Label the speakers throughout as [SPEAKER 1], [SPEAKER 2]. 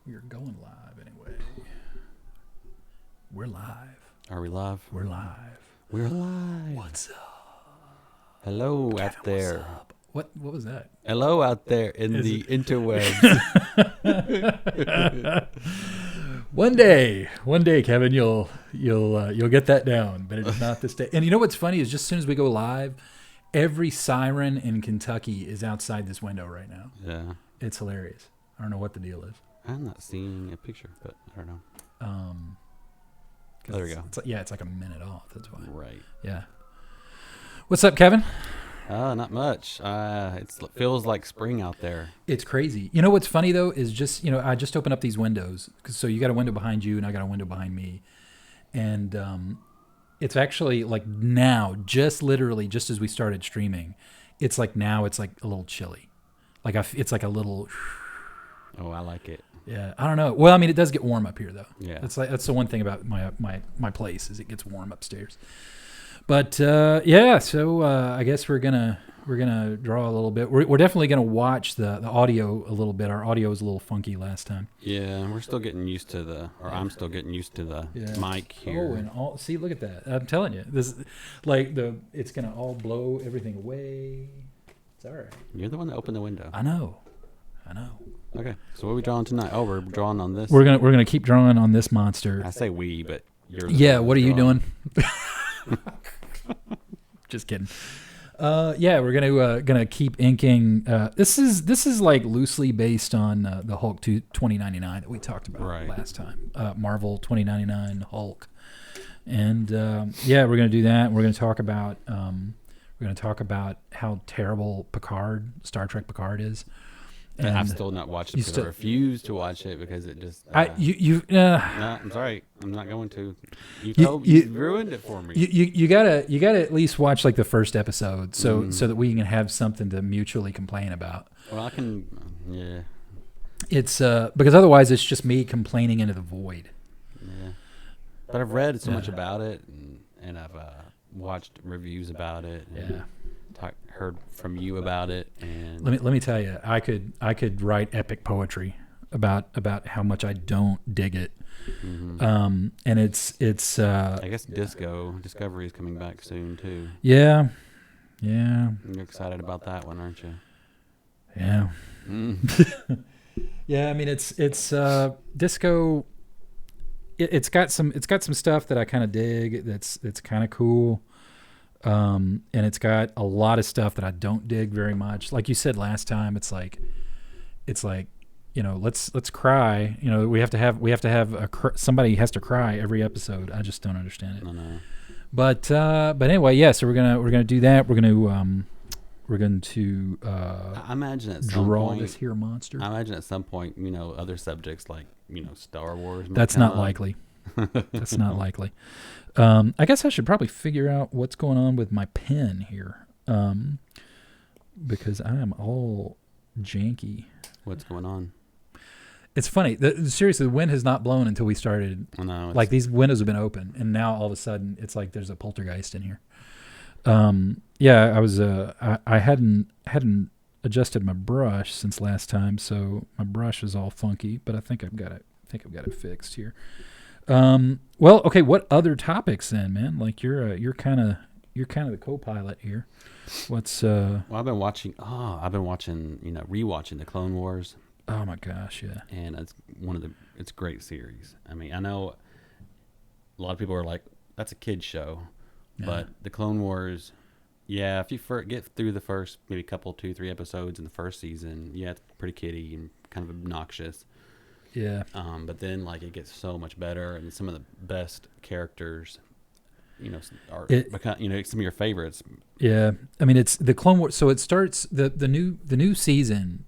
[SPEAKER 1] We're going live anyway. We're live.
[SPEAKER 2] Are we live?
[SPEAKER 1] We're live.
[SPEAKER 2] We're live.
[SPEAKER 1] What's up?
[SPEAKER 2] Hello
[SPEAKER 1] Kevin,
[SPEAKER 2] out there.
[SPEAKER 1] What's up? What was that?
[SPEAKER 2] Hello out there in
[SPEAKER 1] Is
[SPEAKER 2] the
[SPEAKER 1] it-
[SPEAKER 2] interwebs.
[SPEAKER 1] One day, Kevin, you'll get that down, but it's not this day. And you know what's funny is just as soon as we go live, every siren in Kentucky is outside this window right now.
[SPEAKER 2] Yeah.
[SPEAKER 1] It's hilarious. I don't know what the deal is.
[SPEAKER 2] I'm not seeing a picture, but I don't know.
[SPEAKER 1] 'Cause
[SPEAKER 2] There we go.
[SPEAKER 1] It's like a minute off. That's why.
[SPEAKER 2] Right.
[SPEAKER 1] Yeah. What's up, Kevin?
[SPEAKER 2] Not much. It feels like spring out there.
[SPEAKER 1] It's crazy. You know what's funny though is just I just opened up these windows so you got a window behind you and I got a window behind me, and it's actually like now just literally just as we started streaming, it's like now it's like a little chilly, like it's like a little.
[SPEAKER 2] Oh, I like it.
[SPEAKER 1] Yeah, I don't know. Well, I mean, it does get warm up here though.
[SPEAKER 2] Yeah.
[SPEAKER 1] That's the one thing about my place is it gets warm upstairs. But yeah, so I guess we're gonna draw a little bit. We're definitely gonna watch the audio a little bit. Our audio was a little funky last time.
[SPEAKER 2] Yeah, we're still getting used to I'm still getting used to the mic here.
[SPEAKER 1] Oh, and see, look at that! I'm telling you, this it's gonna all blow everything away. It's all right.
[SPEAKER 2] You're the one that opened the window.
[SPEAKER 1] I know.
[SPEAKER 2] Okay, so what are we drawing tonight? Oh, we're drawing on this.
[SPEAKER 1] We're gonna keep drawing on this monster.
[SPEAKER 2] I say we, but you're the
[SPEAKER 1] Yeah,
[SPEAKER 2] one
[SPEAKER 1] what are you
[SPEAKER 2] drawing.
[SPEAKER 1] doing? Just kidding. Yeah, we're gonna keep inking. This is like loosely based on the Hulk 2099 that we talked about last time. Marvel 2099 Hulk, and yeah, we're gonna do that. We're gonna talk about how terrible Star Trek Picard is.
[SPEAKER 2] And I've still not watched it because I refuse to watch it because it just. No, I'm sorry. I'm not going to. You ruined it for me.
[SPEAKER 1] You gotta at least watch like the first episode so that we can have something to mutually complain about.
[SPEAKER 2] Well, I can. Yeah.
[SPEAKER 1] It's because otherwise it's just me complaining into the void.
[SPEAKER 2] Yeah. But I've read so much about it and I've watched reviews about it. And heard from you about it, and
[SPEAKER 1] let me tell you, I could write epic poetry about how much I don't dig it. And it's
[SPEAKER 2] I guess Discovery is coming back soon too.
[SPEAKER 1] Yeah.
[SPEAKER 2] You're excited about that one, aren't you?
[SPEAKER 1] Yeah. Yeah, I mean it's Disco. It's got some stuff that I kind of dig. That's kind of cool. And it's got a lot of stuff that I don't dig very much. Like you said last time, it's like, let's cry. We have to have somebody has to cry every episode. I just don't understand it.
[SPEAKER 2] No.
[SPEAKER 1] But anyway, yeah. So we're gonna do that. We're going to
[SPEAKER 2] I imagine at some
[SPEAKER 1] draw
[SPEAKER 2] point,
[SPEAKER 1] this here monster.
[SPEAKER 2] I imagine at some point, other subjects like Star Wars.
[SPEAKER 1] That's not likely. That's not likely. I guess I should probably figure out what's going on with my pen here, because I am all janky.
[SPEAKER 2] What's going on?
[SPEAKER 1] It's funny. Seriously, the wind has not blown until we started.
[SPEAKER 2] No,
[SPEAKER 1] like these windows have been open, and now all of a sudden it's like there's a poltergeist in here. Yeah, I was. I hadn't adjusted my brush since last time, so my brush is all funky. But I think I've got it fixed here. Well, okay. What other topics then, man? Like you're kind of the co-pilot here. What's
[SPEAKER 2] Well, I've been watching. Rewatching the Clone Wars.
[SPEAKER 1] Oh my gosh, yeah.
[SPEAKER 2] And it's a great series. I mean, I know a lot of people are like, that's a kid's show, but the Clone Wars, yeah. If you get through the first maybe couple, 2-3 episodes in the first season, yeah, it's pretty kiddie and kind of obnoxious.
[SPEAKER 1] Yeah.
[SPEAKER 2] But then like it gets so much better, and some of the best characters, are some of your favorites.
[SPEAKER 1] Yeah. I mean, it's the Clone Wars. So it starts the new season,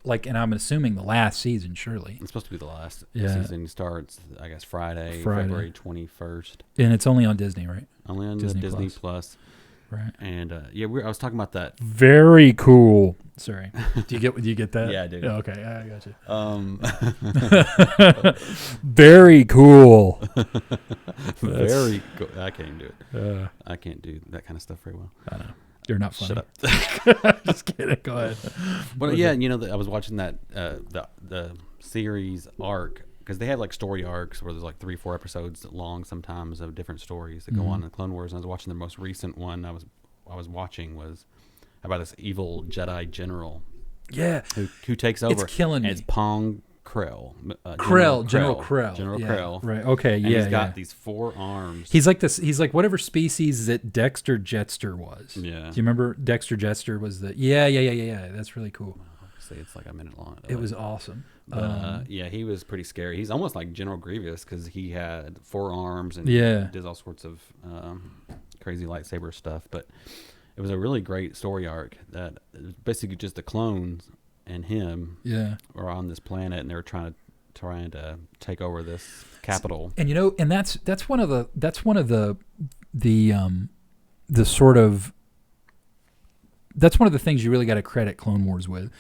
[SPEAKER 1] like, and I'm assuming the last season. Surely
[SPEAKER 2] It's supposed to be the last season. Starts, I guess, Friday. February 21st,
[SPEAKER 1] and it's only on Disney, right?
[SPEAKER 2] Only on Disney Plus.
[SPEAKER 1] Right.
[SPEAKER 2] And I was talking about that.
[SPEAKER 1] Very cool. Sorry. Do you get that?
[SPEAKER 2] Yeah, I do.
[SPEAKER 1] Oh, okay, I got you. Very cool.
[SPEAKER 2] Very cool. I can't do it. I can't do that kind of stuff very well.
[SPEAKER 1] I know. You're not funny.
[SPEAKER 2] Shut up.
[SPEAKER 1] Just kidding. Go ahead.
[SPEAKER 2] But yeah, I was watching that the series arc, because they have like story arcs where there's like 3-4 episodes long sometimes of different stories that go on in the Clone Wars. And I was watching the most recent one I was watching was about this evil Jedi general.
[SPEAKER 1] Yeah.
[SPEAKER 2] Who takes over.
[SPEAKER 1] It's killing me.
[SPEAKER 2] It's Pong Krell.
[SPEAKER 1] General Krell.
[SPEAKER 2] General
[SPEAKER 1] yeah.
[SPEAKER 2] Krell.
[SPEAKER 1] Right. Okay.
[SPEAKER 2] And
[SPEAKER 1] yeah.
[SPEAKER 2] he's got these 4 arms.
[SPEAKER 1] He's like this. He's like whatever species that Dexter Jetster was.
[SPEAKER 2] Yeah.
[SPEAKER 1] Do you remember Dexter Jetster was the? Yeah. That's really cool.
[SPEAKER 2] Say it's like a minute long.
[SPEAKER 1] It was awesome.
[SPEAKER 2] But, yeah, he was pretty scary. He's almost like General Grievous because he had 4 arms and did all sorts of crazy lightsaber stuff. But it was a really great story arc that basically just the clones and him were on this planet and they were trying to take over this capital.
[SPEAKER 1] And and that's one of the sort of that's one of the things you really got to credit Clone Wars with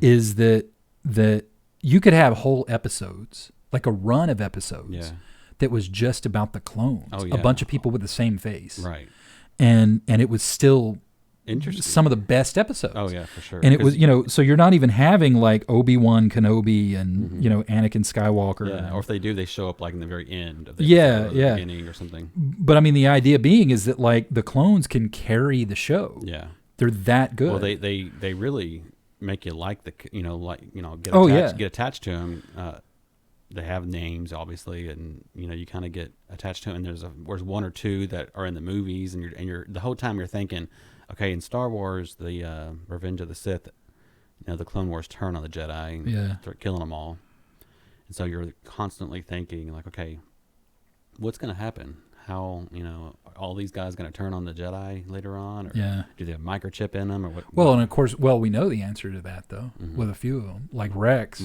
[SPEAKER 1] is that you could have whole episodes, like a run of episodes that was just about the clones. A bunch of people with the same face.
[SPEAKER 2] Right.
[SPEAKER 1] And it was still
[SPEAKER 2] interesting.
[SPEAKER 1] Some of the best episodes.
[SPEAKER 2] Oh yeah, for sure.
[SPEAKER 1] And it was, so you're not even having like Obi-Wan Kenobi and Anakin Skywalker.
[SPEAKER 2] Yeah, or if they do, they show up like in the very end of the episode, or the beginning or something.
[SPEAKER 1] But I mean, the idea being is that like the clones can carry the show.
[SPEAKER 2] Yeah,
[SPEAKER 1] they're that good.
[SPEAKER 2] Well, they really make you like get attached to them. They have names, obviously, and you kind of get attached to them. And there's 1 or 2 that are in the movies, and you're the whole time you're thinking, okay, in Star Wars, the Revenge of the Sith, the Clone Wars turn on the Jedi and start killing them all, and so you're constantly thinking like, okay, what's going to happen? How are all these guys going to turn on the Jedi later on, or do they have microchip in them, or what?
[SPEAKER 1] Well, and of course, we know the answer to that though, with a few of them, like Rex.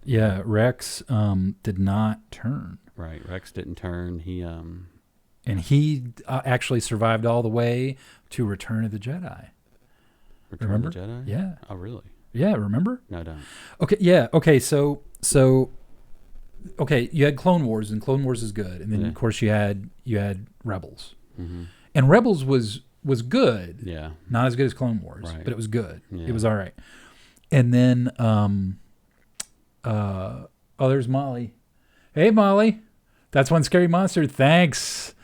[SPEAKER 1] Yeah, Rex did not turn.
[SPEAKER 2] Right, Rex didn't turn. He
[SPEAKER 1] and he actually survived all the way to Return of the Jedi.
[SPEAKER 2] Return of the Jedi?
[SPEAKER 1] Yeah.
[SPEAKER 2] Oh, really?
[SPEAKER 1] Yeah, remember?
[SPEAKER 2] No, I don't.
[SPEAKER 1] Okay, yeah. Okay, so okay, you had Clone Wars, and Clone Wars is good. And then of course you had Rebels. And Rebels was good.
[SPEAKER 2] Yeah.
[SPEAKER 1] Not as good as Clone Wars,
[SPEAKER 2] right.
[SPEAKER 1] but it was good.
[SPEAKER 2] Yeah.
[SPEAKER 1] It was all right. And then there's Molly. Hey Molly. That's One Scary Monster. Thanks.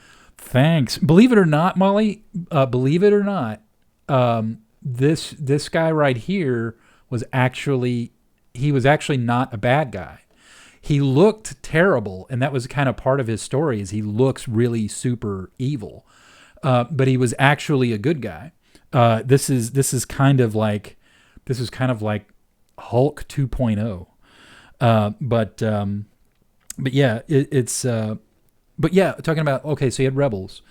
[SPEAKER 1] Believe it or not, Molly, this guy right here was actually not a bad guy. He looked terrible, and that was kind of part of his story is he looks really super evil. But he was actually a good guy. This is kind of like Hulk 2.0. But yeah, but yeah, talking about, okay, so you had Rebels.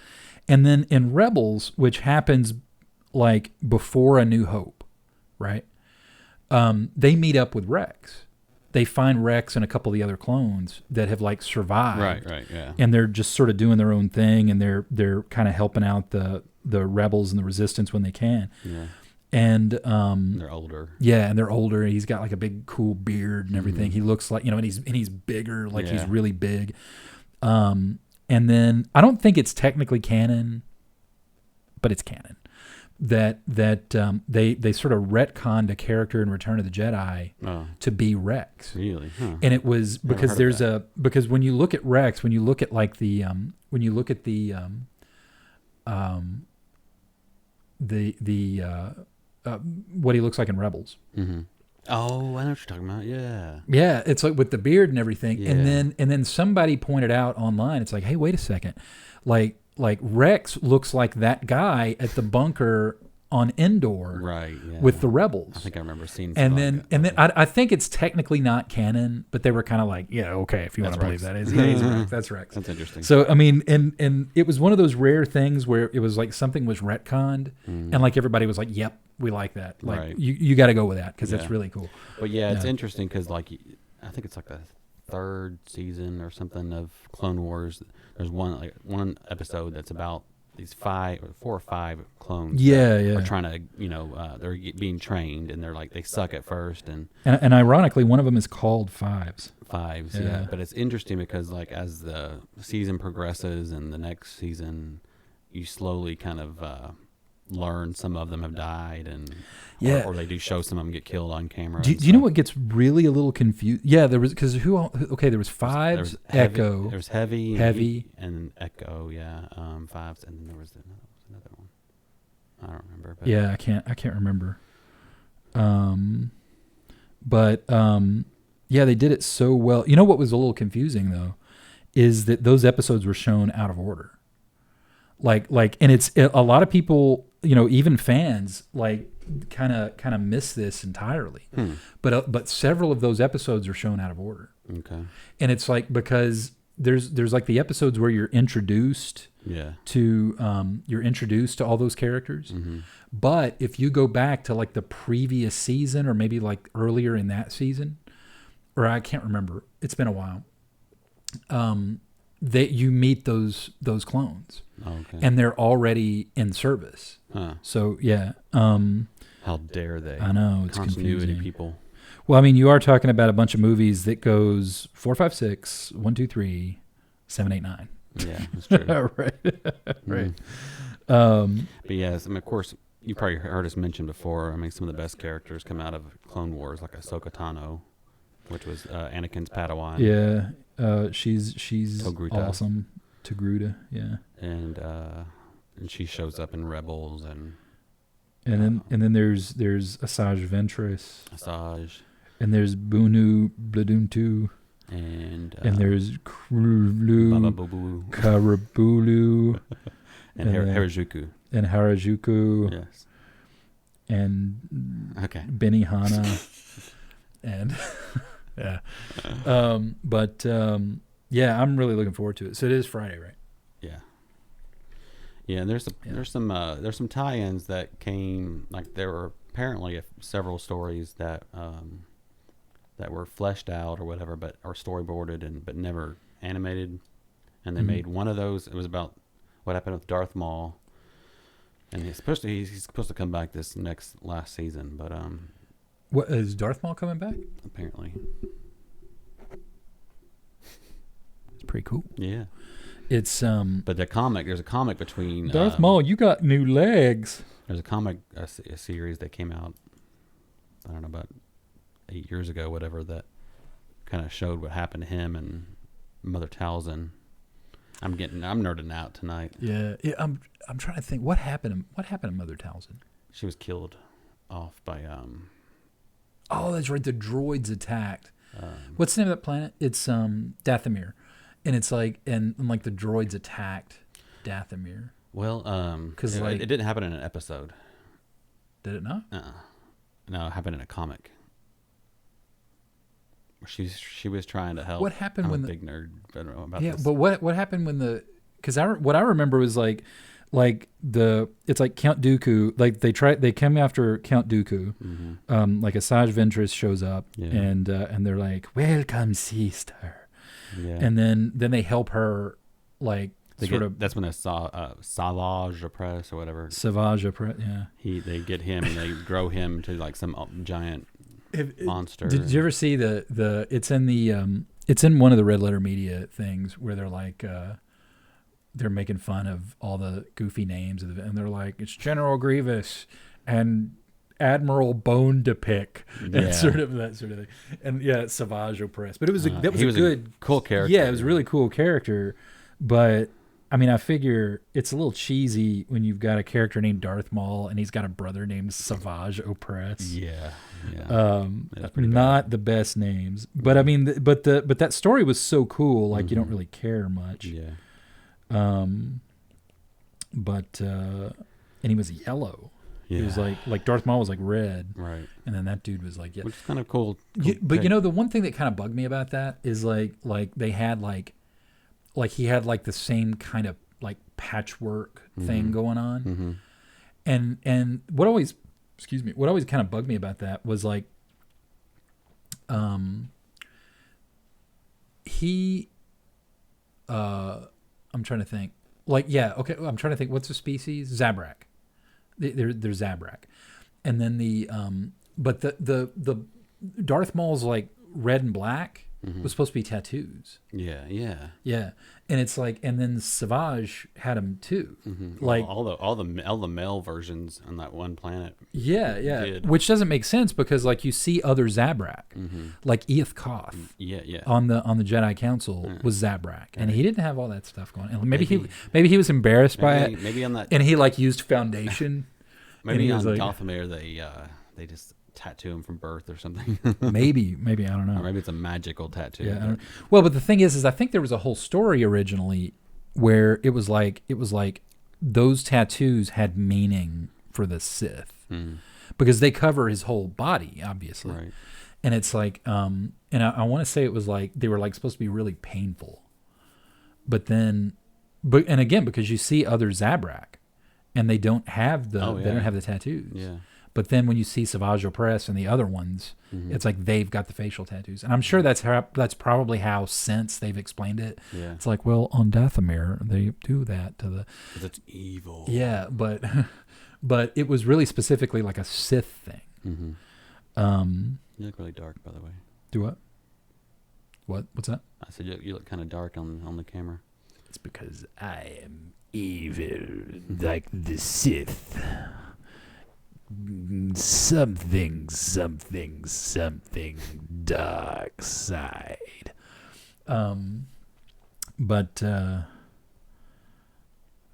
[SPEAKER 1] And then in Rebels, which happens like before A New Hope, right? They meet up with Rex. They find Rex and a couple of the other clones that have like survived.
[SPEAKER 2] Right, yeah.
[SPEAKER 1] And they're just sort of doing their own thing, and they're kind of helping out the rebels and the resistance when they can. Yeah. And
[SPEAKER 2] they're older.
[SPEAKER 1] Yeah, and they're older. He's got like a big cool beard and everything. He looks like, and he's bigger, like he's really big. And then I don't think it's technically canon, but it's canon that they sort of retconned a character in Return of the Jedi to be Rex.
[SPEAKER 2] Really? Huh.
[SPEAKER 1] And it was because because when you look at Rex, when you look at like the what he looks like in Rebels.
[SPEAKER 2] Mm-hmm. Oh, I know what you're talking about. Yeah.
[SPEAKER 1] Yeah, it's like with the beard and everything. Yeah. And then somebody pointed out online, it's like, hey, wait a second. Like Rex looks like that guy at the bunker on Endor,
[SPEAKER 2] right? Yeah.
[SPEAKER 1] With the rebels.
[SPEAKER 2] I think I remember seeing.
[SPEAKER 1] And then I think it's technically not canon, but they were kind of like, yeah, okay, if you want to believe that is, he's Rex. That's Rex.
[SPEAKER 2] That's interesting.
[SPEAKER 1] So I mean, and it was one of those rare things where it was like something was retconned, and like everybody was like, yep, we like that. Like
[SPEAKER 2] right.
[SPEAKER 1] you got to go with that because that's really cool.
[SPEAKER 2] But yeah, it's interesting because like I think it's like the third season or something of Clone Wars. There's one episode that's about these 4 or 5 clones. Are trying to, they're being trained, and they're like, they suck at first, and
[SPEAKER 1] ironically, one of them is called Fives.
[SPEAKER 2] Yeah. But it's interesting because like as the season progresses and the next season, you slowly kind of learn some of them have died, and
[SPEAKER 1] Yeah.
[SPEAKER 2] or they do show some of them get killed on camera.
[SPEAKER 1] Do
[SPEAKER 2] and
[SPEAKER 1] you know
[SPEAKER 2] stuff.
[SPEAKER 1] what gets really a little confused? Yeah, there was because okay, there was Fives, Echo.
[SPEAKER 2] There was Heavy,
[SPEAKER 1] Heavy.
[SPEAKER 2] and Echo. Yeah, Fives, and then there was another one. I don't remember. But
[SPEAKER 1] Yeah, I can't remember. But yeah, they did it so well. You know what was a little confusing though, is that those episodes were shown out of order. Like, and a lot of people, even fans, like, kind of miss this entirely. But several of those episodes are shown out of order.
[SPEAKER 2] Okay.
[SPEAKER 1] And it's like because there's like the episodes where you're introduced.
[SPEAKER 2] Yeah.
[SPEAKER 1] You're introduced to all those characters.
[SPEAKER 2] Mm-hmm.
[SPEAKER 1] But if you go back to like the previous season or maybe like earlier in that season, or I can't remember, it's been a while. That you meet those clones,
[SPEAKER 2] Okay.
[SPEAKER 1] and they're already in service.
[SPEAKER 2] Huh.
[SPEAKER 1] So yeah,
[SPEAKER 2] How dare they?
[SPEAKER 1] I know it's
[SPEAKER 2] Continuity
[SPEAKER 1] confusing.
[SPEAKER 2] people.
[SPEAKER 1] Well, I mean, you are talking about a bunch of movies that goes 4, 5, 6, 1, 2, 3, 7, 8, 9.
[SPEAKER 2] Yeah, that's true.
[SPEAKER 1] Right.
[SPEAKER 2] But yes, I mean, of course, you probably heard us mention before. I mean, some of the best characters come out of Clone Wars, like Ahsoka Tano, which was Anakin's Padawan.
[SPEAKER 1] Yeah, she's
[SPEAKER 2] Togruta.
[SPEAKER 1] awesome. Togruta, yeah.
[SPEAKER 2] And she shows up in Rebels and
[SPEAKER 1] And then there's Asajj Ventress,
[SPEAKER 2] Asajj,
[SPEAKER 1] and there's Bunu Bladuntu,
[SPEAKER 2] and
[SPEAKER 1] there's
[SPEAKER 2] Baba
[SPEAKER 1] Krulu,
[SPEAKER 2] Boo
[SPEAKER 1] Karabulu,
[SPEAKER 2] and Harajuku.
[SPEAKER 1] and Harajuku,
[SPEAKER 2] Yes.
[SPEAKER 1] and
[SPEAKER 2] Okay.
[SPEAKER 1] Benihana, and yeah. Yeah, I'm really looking forward to it. So it is Friday, right?
[SPEAKER 2] Yeah. Yeah, and there's some tie-ins that came, like there were apparently several stories that that were fleshed out or whatever, but or storyboarded but never animated, and they
[SPEAKER 1] Mhm.
[SPEAKER 2] made one of those. It was about what happened with Darth Maul, and he's supposed to come back this last season, but
[SPEAKER 1] What is Darth Maul coming back?
[SPEAKER 2] apparently,
[SPEAKER 1] It's pretty cool.
[SPEAKER 2] yeah.
[SPEAKER 1] It's
[SPEAKER 2] But there's a comic between
[SPEAKER 1] Darth Maul, you got new legs.
[SPEAKER 2] There's a comic a series that came out, I don't know, about 8 years ago, whatever, that kind of showed what happened to him and Mother Talzin. I'm nerding out tonight.
[SPEAKER 1] Yeah, I'm trying to think what happened to Mother Talzin.
[SPEAKER 2] She was killed off by
[SPEAKER 1] Oh, that's right. The droids attacked. What's the name of that planet? It's Dathomir, and it's like and like the droids attacked Dathomir.
[SPEAKER 2] Well,
[SPEAKER 1] 'Cause,
[SPEAKER 2] it
[SPEAKER 1] like-
[SPEAKER 2] didn't happen in an episode.
[SPEAKER 1] Did it not?
[SPEAKER 2] No, it happened in a comic. She was trying to help.
[SPEAKER 1] What happened
[SPEAKER 2] I'm
[SPEAKER 1] when
[SPEAKER 2] a
[SPEAKER 1] the
[SPEAKER 2] big nerd about
[SPEAKER 1] yeah?
[SPEAKER 2] this.
[SPEAKER 1] But what happened when the? Because what I remember was like it's like Count Dooku. Like they came after Count Dooku.
[SPEAKER 2] Mm-hmm.
[SPEAKER 1] Like Asajj Ventress shows up
[SPEAKER 2] Yeah.
[SPEAKER 1] and they're like, "Welcome, sister,"
[SPEAKER 2] Yeah.
[SPEAKER 1] and then they help her like
[SPEAKER 2] That's when they saw Savage Opress or whatever.
[SPEAKER 1] Savage Opress. Yeah.
[SPEAKER 2] They get him and they grow him to like some giant monster.
[SPEAKER 1] Did you ever see the? It's in it's in one of the Red Letter Media things where they're like they're making fun of all the goofy names and they're like it's General Grievous and Admiral Bone to Pick and
[SPEAKER 2] Yeah.
[SPEAKER 1] sort of that sort of thing. And yeah, it's Savage Opress. But it was that was
[SPEAKER 2] he
[SPEAKER 1] a good
[SPEAKER 2] cool character.
[SPEAKER 1] Yeah, it was a really cool character, but. I mean, I figure it's a little cheesy when you've got a character named Darth Maul and he's got a brother named Savage Opress.
[SPEAKER 2] Yeah. That's pretty
[SPEAKER 1] Not the best names, but I mean, but that story was so cool. Like you don't really care much.
[SPEAKER 2] Yeah.
[SPEAKER 1] But and he was yellow.
[SPEAKER 2] Yeah.
[SPEAKER 1] He was like Darth Maul was like red,
[SPEAKER 2] Right.
[SPEAKER 1] and then that dude was like
[SPEAKER 2] Which is kind of cool.
[SPEAKER 1] But you know, the one thing that kind of bugged me about that is like they had like he had like the same kind of like patchwork thing going on.
[SPEAKER 2] Mm-hmm.
[SPEAKER 1] And what always kind of bugged me about that was like he I'm trying to think like I'm trying to think what's the species Zabrak. They're Zabrak, and then the but the Darth Maul's like red and black, was supposed to be tattoos.
[SPEAKER 2] Yeah.
[SPEAKER 1] Yeah, and it's like, and then Savage had them too.
[SPEAKER 2] Like all the male versions on that one planet.
[SPEAKER 1] Yeah, which doesn't make sense because like you see other Zabrak, like Eoth Koth.
[SPEAKER 2] Yeah.
[SPEAKER 1] On the Jedi Council was Zabrak, and he didn't have all that stuff going. And maybe he was embarrassed by it.
[SPEAKER 2] Maybe on that,
[SPEAKER 1] and he like used foundation.
[SPEAKER 2] Maybe on
[SPEAKER 1] like,
[SPEAKER 2] Dathomir they just tattoo him from birth or something.
[SPEAKER 1] maybe I don't know.
[SPEAKER 2] Or maybe it's a magical tattoo.
[SPEAKER 1] Yeah. Well, but the thing is I think there was a whole story originally where it was like those tattoos had meaning for the Sith because they cover his whole body, obviously.
[SPEAKER 2] Right.
[SPEAKER 1] And it's like, and I want to say it was like they were like supposed to be really painful, and again because you see other Zabrak, and they don't have the tattoos.
[SPEAKER 2] Yeah.
[SPEAKER 1] But then when you see Savage Opress and the other ones, it's like they've got the facial tattoos, and I'm sure that's probably how since they've explained it. Yeah. It's like, well, on Dathomir they do that to the.
[SPEAKER 2] Because it's evil.
[SPEAKER 1] Yeah, but it was really specifically like a Sith thing.
[SPEAKER 2] You look really dark, by the way.
[SPEAKER 1] Do what? What's that?
[SPEAKER 2] I said you look kind of dark on the camera.
[SPEAKER 1] It's because I am evil, like the Sith. Something dark side. But I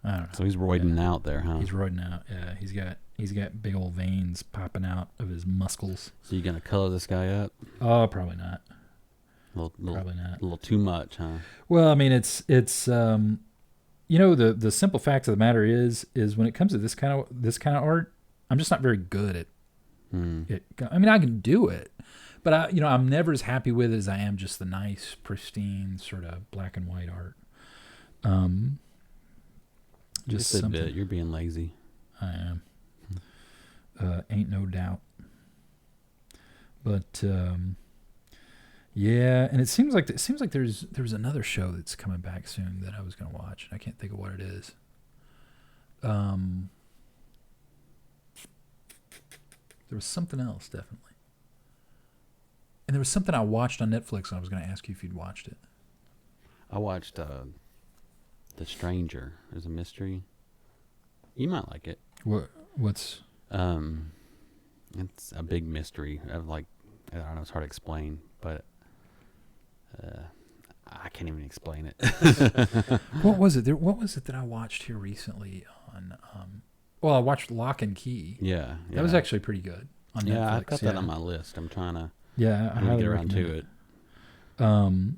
[SPEAKER 1] don't know.
[SPEAKER 2] So he's roiding out there, huh?
[SPEAKER 1] He's roiding out. Yeah, he's got big old veins popping out of his muscles.
[SPEAKER 2] So you gonna color this guy up?
[SPEAKER 1] Oh, probably not.
[SPEAKER 2] Probably not. A little too much, huh?
[SPEAKER 1] Well, I mean, it's you know, the simple fact of the matter is when it comes to this kind of art, I'm just not very good at it. I mean, I can do it, but I'm never as happy with it as I am just the nice, pristine sort of black and white art.
[SPEAKER 2] Just a bit. You're being lazy.
[SPEAKER 1] I am. Ain't no doubt. But yeah, and it seems like there's another show that's coming back soon that I was going to watch. I can't think of what it is. There was something else, definitely. And there was something I watched on Netflix, and I was going to ask you if you'd watched it.
[SPEAKER 2] I watched The Stranger. There's a mystery. You might like it.
[SPEAKER 1] What's?
[SPEAKER 2] It's a big mystery of like, I don't know, it's hard to explain, but I can't even explain it.
[SPEAKER 1] What was it? What was it that I watched here recently on? Well, I watched Lock and Key.
[SPEAKER 2] Yeah.
[SPEAKER 1] That was actually pretty good on Netflix.
[SPEAKER 2] Yeah, I've got that on my list. I'm trying to.
[SPEAKER 1] Yeah, I
[SPEAKER 2] get around to it. I've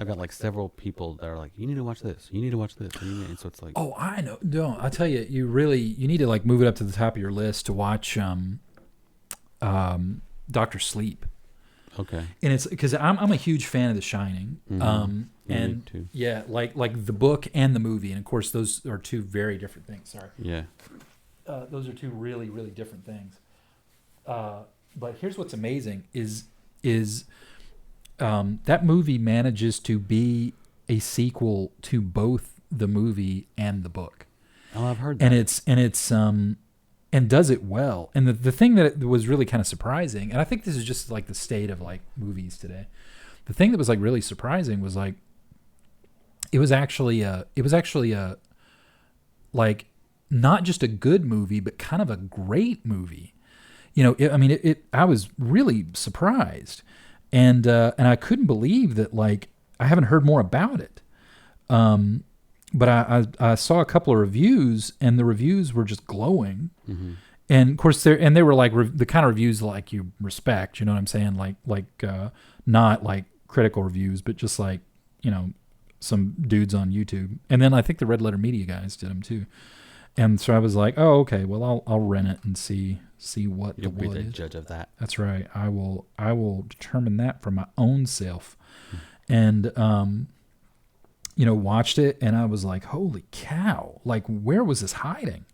[SPEAKER 2] got like several people that are like, you need to watch this. You need to watch this. And so it's like,
[SPEAKER 1] oh, I know. No, I tell you, you need to like move it up to the top of your list to watch Dr. Sleep.
[SPEAKER 2] Okay.
[SPEAKER 1] And it's because I'm a huge fan of The Shining. And
[SPEAKER 2] too.
[SPEAKER 1] Yeah, like the book and the movie, and of course those are two very different things. Sorry.
[SPEAKER 2] Yeah.
[SPEAKER 1] Those are two really, really different things. But here's what's amazing is that movie manages to be a sequel to both the movie and the book.
[SPEAKER 2] Oh, I've heard that.
[SPEAKER 1] And it's and does it well. And the thing that was really kind of surprising, and I think this is just like the state of like movies today. The thing that was like really surprising was like it was actually a like not just a good movie, but kind of a great movie. You know, I was really surprised, and I couldn't believe that. Like, I haven't heard more about it. But I saw a couple of reviews, and the reviews were just glowing. Mm-hmm. And of course, they were like the kind of reviews like you respect. You know what I'm saying? Like not like critical reviews, but just like, you know, some dudes on YouTube. And then I think the Red Letter Media guys did them too. And so I was like, oh, okay, well, I'll rent it and see what
[SPEAKER 2] You'll
[SPEAKER 1] the wood
[SPEAKER 2] be the
[SPEAKER 1] is.
[SPEAKER 2] judge of that.
[SPEAKER 1] That's right. I will determine that for my own self. And you know, watched it, and I was like, holy cow! Like, where was this hiding?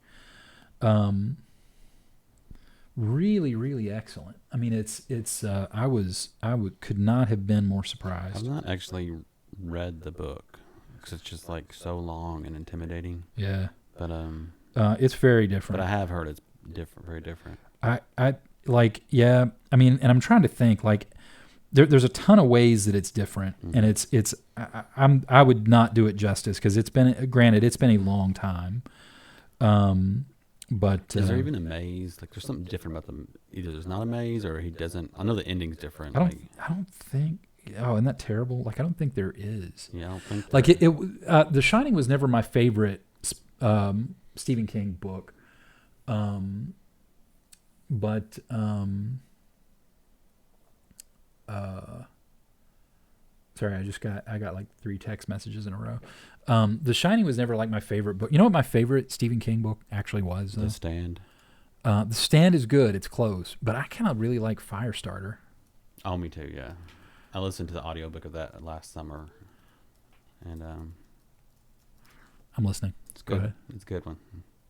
[SPEAKER 1] Really, really excellent. I mean, it's could not have been more surprised.
[SPEAKER 2] I've not actually read the book because it's just like so long and intimidating.
[SPEAKER 1] Yeah.
[SPEAKER 2] But
[SPEAKER 1] it's very different.
[SPEAKER 2] But I have heard it's different, very different.
[SPEAKER 1] I like, yeah. I mean, and I'm trying to think like there's a ton of ways that it's different,
[SPEAKER 2] Mm-hmm.
[SPEAKER 1] and I would not do it justice because it's been a long time. But
[SPEAKER 2] is there even a maze? Like, there's something different about them. Either there's not a maze, or he doesn't. I know the ending's different.
[SPEAKER 1] I don't think. Oh, isn't that terrible? Like, I don't think there is.
[SPEAKER 2] Yeah, I don't think.
[SPEAKER 1] Like The Shining was never my favorite Stephen King book, but sorry, I got like 3 text messages in a row. The Shining was never like my favorite book. You know what my favorite Stephen King book actually was?
[SPEAKER 2] The Stand.
[SPEAKER 1] The Stand is good. It's close, but I kind of really like Firestarter.
[SPEAKER 2] Oh, me too. Yeah, I listened to the audiobook of that last summer, and
[SPEAKER 1] I'm listening.
[SPEAKER 2] it's
[SPEAKER 1] Go
[SPEAKER 2] good.
[SPEAKER 1] ahead.
[SPEAKER 2] It's a good one.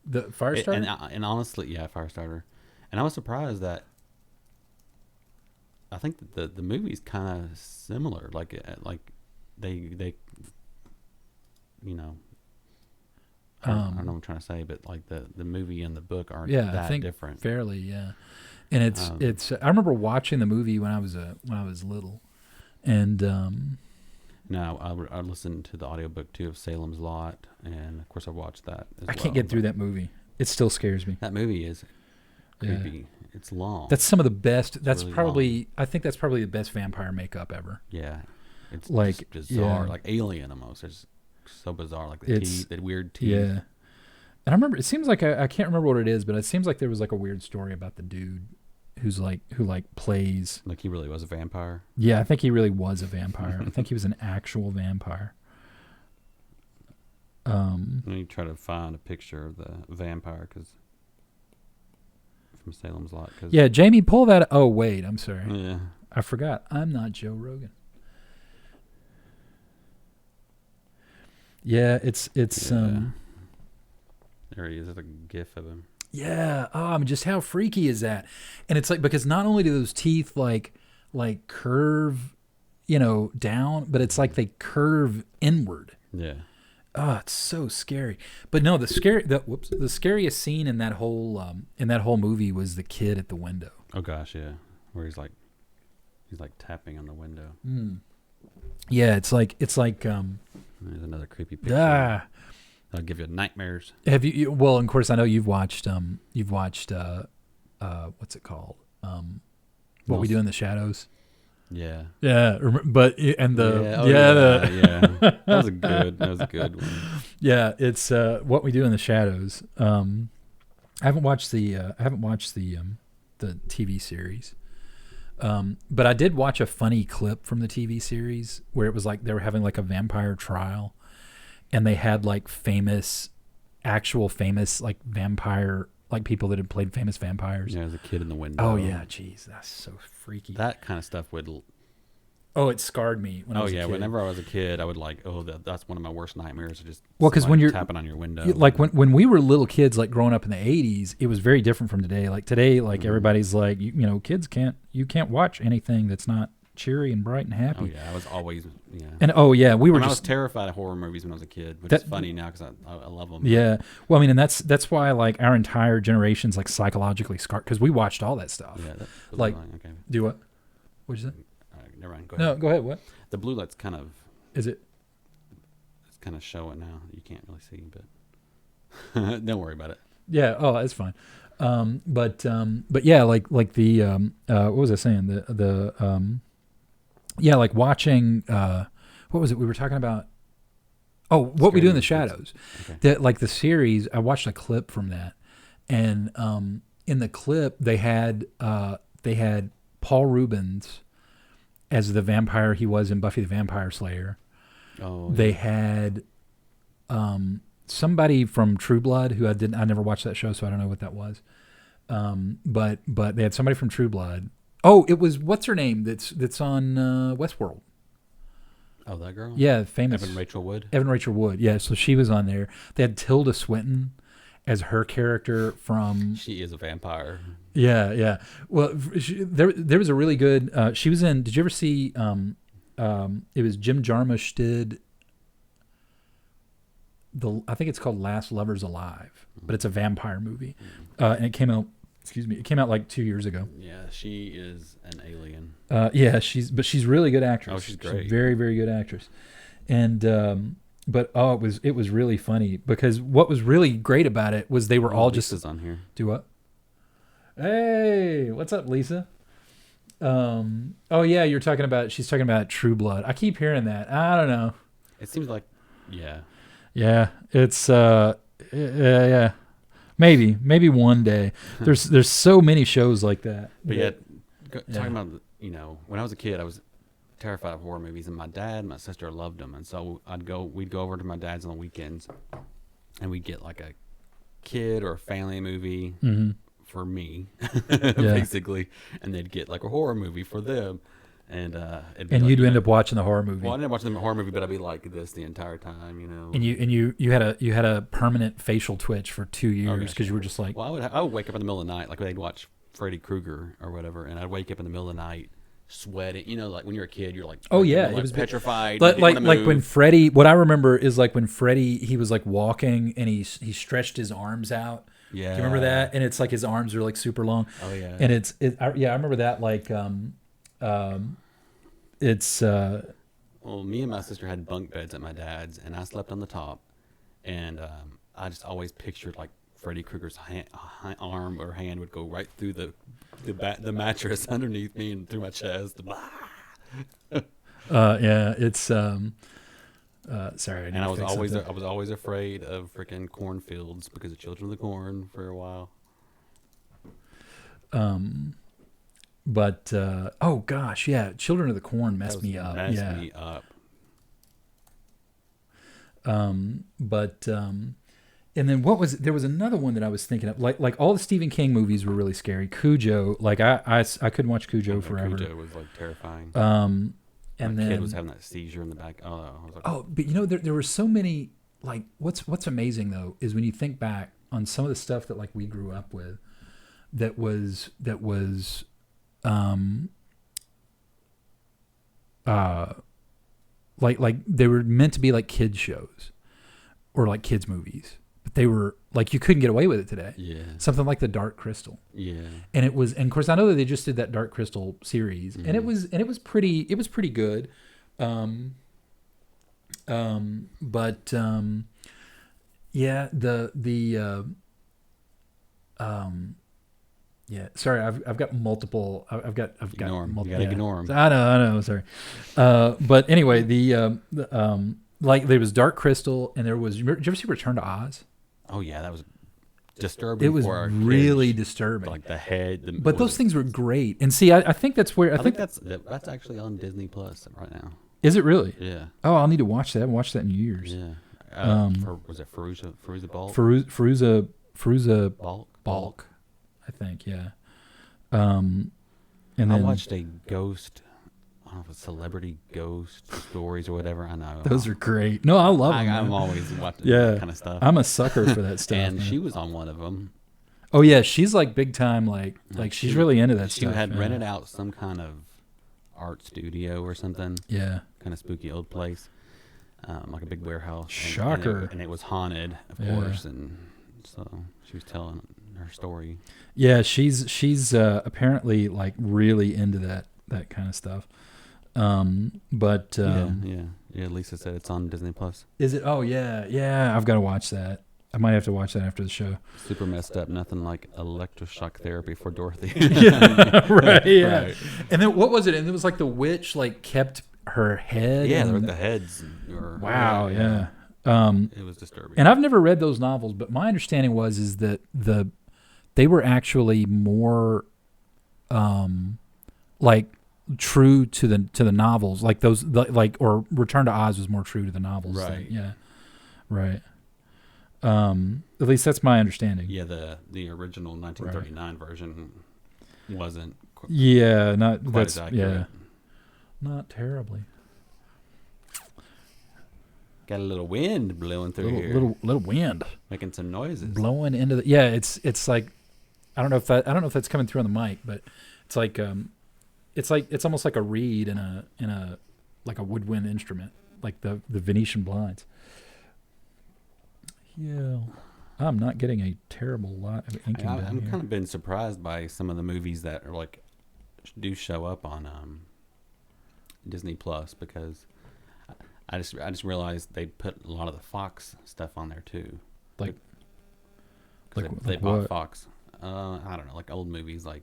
[SPEAKER 1] The Firestarter.
[SPEAKER 2] And honestly, yeah, Firestarter. And I was surprised that I think that the movie's kind of similar. Like they you know, I don't know what I'm trying to say, but like the movie and the book aren't
[SPEAKER 1] I think
[SPEAKER 2] different.
[SPEAKER 1] fairly, yeah. And it's I remember watching the movie when I was little, and
[SPEAKER 2] No, I listened to the audiobook too of Salem's Lot, and of course I watched that as
[SPEAKER 1] I can't get through that movie. It still scares me.
[SPEAKER 2] That movie is creepy.
[SPEAKER 1] Yeah.
[SPEAKER 2] It's long.
[SPEAKER 1] That's some of the best. That's
[SPEAKER 2] really
[SPEAKER 1] probably. I think that's probably the best vampire makeup ever.
[SPEAKER 2] Yeah, it's
[SPEAKER 1] Like,
[SPEAKER 2] just bizarre,
[SPEAKER 1] yeah.
[SPEAKER 2] like alien almost. It's so bizarre, like the weird teeth.
[SPEAKER 1] Yeah. And I remember. It seems like I can't remember what it is, but it seems like there was like a weird story about the dude who plays.
[SPEAKER 2] Like he really was a vampire.
[SPEAKER 1] Yeah, I think he really was a vampire. I think he was an actual vampire.
[SPEAKER 2] Let me try to find a picture of the vampire from Salem's Lot.
[SPEAKER 1] Yeah, Jamie, pull that. Oh wait, I'm sorry.
[SPEAKER 2] Yeah.
[SPEAKER 1] I forgot. I'm not Joe Rogan. Yeah, it's
[SPEAKER 2] Yeah. There he is. There's a gif of him.
[SPEAKER 1] yeah. Just how freaky is that? And it's like, because not only do those teeth like curve, down, but it's like they curve inward.
[SPEAKER 2] Yeah.
[SPEAKER 1] Oh, it's so scary. But no, the scariest scene in that whole movie was the kid at the window.
[SPEAKER 2] Oh gosh, yeah. Where he's like tapping on the window.
[SPEAKER 1] Yeah, it's like
[SPEAKER 2] There's another creepy picture. That'll give you nightmares.
[SPEAKER 1] Have you? Well, of course, I know you've watched. What's it called? What We Do in the Shadows.
[SPEAKER 2] Yeah.
[SPEAKER 1] Yeah, but and the
[SPEAKER 2] yeah. That was a good one.
[SPEAKER 1] Yeah, it's What We Do in the Shadows. I haven't watched the TV series. But I did watch a funny clip from the TV series where it was like they were having like a vampire trial, and they had like actual famous like vampire, like people that had played famous vampires.
[SPEAKER 2] Yeah, there's a kid in the window.
[SPEAKER 1] Oh yeah, jeez, that's so freaky.
[SPEAKER 2] That kind of stuff would.
[SPEAKER 1] Oh, it scarred me when I was a kid.
[SPEAKER 2] Whenever I was a kid, I would that's one of my worst nightmares. Just
[SPEAKER 1] because when you're
[SPEAKER 2] tapping on your window,
[SPEAKER 1] like when we were little kids, like growing up in the '80s, it was very different from today. Like today, like everybody's like, kids can't watch anything that's not cheery and bright and happy.
[SPEAKER 2] Oh yeah, I was always
[SPEAKER 1] And we were
[SPEAKER 2] I was
[SPEAKER 1] just
[SPEAKER 2] terrified of horror movies when I was a kid, which is funny now because I love them.
[SPEAKER 1] Yeah, well, I mean, and that's why like our entire generation's like psychologically scarred because we watched all that stuff.
[SPEAKER 2] Yeah,
[SPEAKER 1] like
[SPEAKER 2] okay.
[SPEAKER 1] Do what? What'd you say?
[SPEAKER 2] Never mind. Go ahead.
[SPEAKER 1] No, go ahead. What
[SPEAKER 2] the blue light's kind of?
[SPEAKER 1] Is it?
[SPEAKER 2] It's kind of showing now. You can't really see, but don't worry about it.
[SPEAKER 1] Yeah. Oh, that's fine. But yeah, like the what was I saying? Yeah, like watching. What was it we were talking about? Oh, What We Do in the Shadows.
[SPEAKER 2] Okay.
[SPEAKER 1] Like the series, I watched a clip from that, and in the clip they had Paul Rubens as the vampire he was in Buffy the Vampire Slayer.
[SPEAKER 2] Oh.
[SPEAKER 1] They had somebody from True Blood who I never watched that show, so I don't know what that was. But they had somebody from True Blood. Oh, it was what's her name that's on Westworld.
[SPEAKER 2] Oh, that girl?
[SPEAKER 1] Yeah, famous.
[SPEAKER 2] Evan Rachel Wood.
[SPEAKER 1] Yeah, so she was on there. They had Tilda Swinton as her character from.
[SPEAKER 2] She is a vampire.
[SPEAKER 1] Yeah. Well, there was a really good. She was in. Did you ever see? It was Jim Jarmusch did. I think it's called Last Lovers Alive, but it's a vampire movie, and it came out Excuse me. It came out like 2 years ago.
[SPEAKER 2] Yeah, she is an alien.
[SPEAKER 1] Yeah, she's really good actress.
[SPEAKER 2] Oh, she's great.
[SPEAKER 1] She's very, very good actress. And but it was really funny because what was really great about it was they were all
[SPEAKER 2] Lisa's
[SPEAKER 1] just
[SPEAKER 2] on here.
[SPEAKER 1] do what? Hey, what's up, Lisa? Oh yeah, she's talking about True Blood. I keep hearing that. I don't know.
[SPEAKER 2] It seems like, yeah.
[SPEAKER 1] Yeah, it's yeah. Maybe one day. There's so many shows like that.
[SPEAKER 2] But yeah, talking about, when I was a kid, I was terrified of horror movies, and my dad and my sister loved them, and so we'd go over to my dad's on the weekends, and we'd get like a kid or a family movie for me, basically, and they'd get like a horror movie for them. And
[SPEAKER 1] you'd end up watching the horror movie.
[SPEAKER 2] Well, I didn't watch the horror movie, but I'd be like this the entire time,
[SPEAKER 1] And you had a permanent facial twitch for 2 years because you were just like.
[SPEAKER 2] Well, I would wake up in the middle of the night, like they'd watch Freddy Krueger or whatever, and I'd wake up in the middle of the night, sweating. Like when you're a kid, you're like,
[SPEAKER 1] oh yeah,
[SPEAKER 2] it was petrified.
[SPEAKER 1] Like when Freddy. What I remember is like when Freddy, he was like walking and he stretched his arms out.
[SPEAKER 2] Yeah,
[SPEAKER 1] do you remember that? And it's like his arms are like super long.
[SPEAKER 2] Oh yeah,
[SPEAKER 1] and I remember that like it's
[SPEAKER 2] well, me and my sister had bunk beds at my dad's, and I slept on the top, and I just always pictured like Freddy Krueger's arm or hand would go right through the mattress underneath me and through my chest.
[SPEAKER 1] Yeah, it's sorry.
[SPEAKER 2] And I was always afraid of freaking cornfields because of Children of the Corn for a while.
[SPEAKER 1] But oh gosh, yeah, Children of the Corn messed me up. And then there was another one that I was thinking of, like all the Stephen King movies were really scary. Cujo, like I couldn't watch Cujo forever.
[SPEAKER 2] Cujo was like terrifying.
[SPEAKER 1] And
[SPEAKER 2] my
[SPEAKER 1] then
[SPEAKER 2] kid was having that seizure in the back. Oh, I was like,
[SPEAKER 1] but there were so many. Like what's amazing though is when you think back on some of the stuff that like we grew up with, that was like they were meant to be like kids shows or like kids movies, but they were like, you couldn't get away with it today.
[SPEAKER 2] Yeah.
[SPEAKER 1] Something like The Dark Crystal.
[SPEAKER 2] Yeah.
[SPEAKER 1] And of course I know that they just did that Dark Crystal series, and it was pretty good. Yeah, yeah, sorry, I've got multiple. I've got multiple.
[SPEAKER 2] You gotta ignore them.
[SPEAKER 1] I know. Sorry, but anyway, like there was Dark Crystal, and there was. Did you ever see Return to Oz?
[SPEAKER 2] Oh yeah, that was disturbing.
[SPEAKER 1] It was really disturbing.
[SPEAKER 2] Like the head.
[SPEAKER 1] But those things were great, and see, I think that's where
[SPEAKER 2] I think that's actually on Disney Plus right now.
[SPEAKER 1] Is it really?
[SPEAKER 2] Yeah.
[SPEAKER 1] Oh, I'll need to watch that. I haven't watched that in years.
[SPEAKER 2] Yeah. Was it Fairuza Balk?
[SPEAKER 1] Fairuza Balk. I think, yeah. And then
[SPEAKER 2] I watched a ghost, I don't know if it's celebrity ghost stories or whatever. I know
[SPEAKER 1] those are great. No, I love them.
[SPEAKER 2] I'm always watching that kind of stuff.
[SPEAKER 1] I'm a sucker for that stuff.
[SPEAKER 2] And she was on one of them.
[SPEAKER 1] Oh yeah, she's like big time. Like she's really into that stuff.
[SPEAKER 2] She had rented out some kind of art studio or something.
[SPEAKER 1] Yeah.
[SPEAKER 2] Kind of spooky old place, like a big warehouse.
[SPEAKER 1] Shocker.
[SPEAKER 2] And it was haunted, of course, and so she was telling her story.
[SPEAKER 1] Yeah, she's apparently like really into that kind of stuff. But
[SPEAKER 2] yeah. Lisa said it's on Disney Plus.
[SPEAKER 1] Is it? Oh yeah. I've got to watch that. I might have to watch that after the show.
[SPEAKER 2] Super messed up. Nothing like electroshock therapy for Dorothy.
[SPEAKER 1] Yeah, right. Yeah. Right. And then what was it? And it was like the witch like kept her head.
[SPEAKER 2] Yeah, the heads.
[SPEAKER 1] Wow. Yeah.
[SPEAKER 2] It was disturbing.
[SPEAKER 1] And I've never read those novels, but my understanding is that they were actually more like true to the novels, like those or Return to Oz was more true to the novels.
[SPEAKER 2] Right.
[SPEAKER 1] Yeah. Right. At least that's my understanding.
[SPEAKER 2] Yeah, the original 1939 version wasn't.
[SPEAKER 1] Not terribly.
[SPEAKER 2] Got a little wind blowing through here.
[SPEAKER 1] Little wind
[SPEAKER 2] making some noises.
[SPEAKER 1] Blowing into the it's like I don't know if that's coming through on the mic, but it's like it's almost like a reed in a like a woodwind instrument, like the Venetian blinds. Yeah. I'm not getting a terrible lot of inking down
[SPEAKER 2] I'm
[SPEAKER 1] here.
[SPEAKER 2] kind of been surprised by some of the movies that are like do show up on Disney Plus, because I just realized they put a lot of the Fox stuff on there too.
[SPEAKER 1] Like,
[SPEAKER 2] 'Cause
[SPEAKER 1] like,
[SPEAKER 2] they
[SPEAKER 1] like
[SPEAKER 2] bought
[SPEAKER 1] what?
[SPEAKER 2] Fox. I don't know, like old movies. Like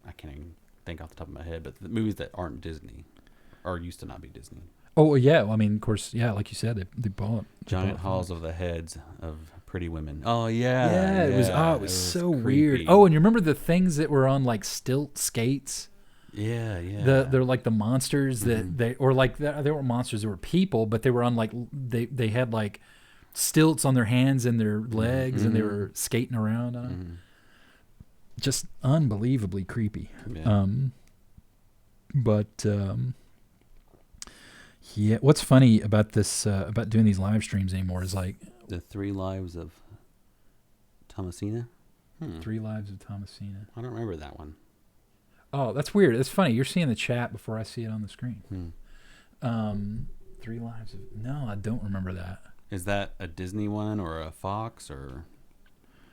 [SPEAKER 2] I can't even think off the top of my head, but the movies that aren't Disney or used to not be Disney.
[SPEAKER 1] Oh well, yeah. Well, I mean, of course, yeah. Like you said, they bought
[SPEAKER 2] Giant halls
[SPEAKER 1] Fox.
[SPEAKER 2] of the heads of Pretty Women. Oh yeah,
[SPEAKER 1] Yeah, it was. Oh,
[SPEAKER 2] yeah,
[SPEAKER 1] it was so weird.
[SPEAKER 2] creepy.
[SPEAKER 1] Oh, and you remember the things that were on like stilt skates?
[SPEAKER 2] Yeah, yeah.
[SPEAKER 1] They're like the monsters that
[SPEAKER 2] Mhm.
[SPEAKER 1] they, or like they weren't monsters. They were people, but they were on like they had like stilts on their hands and their legs, and they
[SPEAKER 2] Mhm.
[SPEAKER 1] were skating around on 'em.
[SPEAKER 2] Mhm.
[SPEAKER 1] Just unbelievably creepy.
[SPEAKER 2] Yeah.
[SPEAKER 1] But yeah, what's funny about this about doing these live streams anymore is like
[SPEAKER 2] The Three Lives of Thomasina.
[SPEAKER 1] 3 Lives of Thomasina.
[SPEAKER 2] I don't remember that one.
[SPEAKER 1] Oh, that's weird. It's funny. You're seeing the chat before I see it on the screen.
[SPEAKER 2] Hmm.
[SPEAKER 1] 3 Lives of... No, I don't remember that.
[SPEAKER 2] Is that a Disney one or a Fox, or?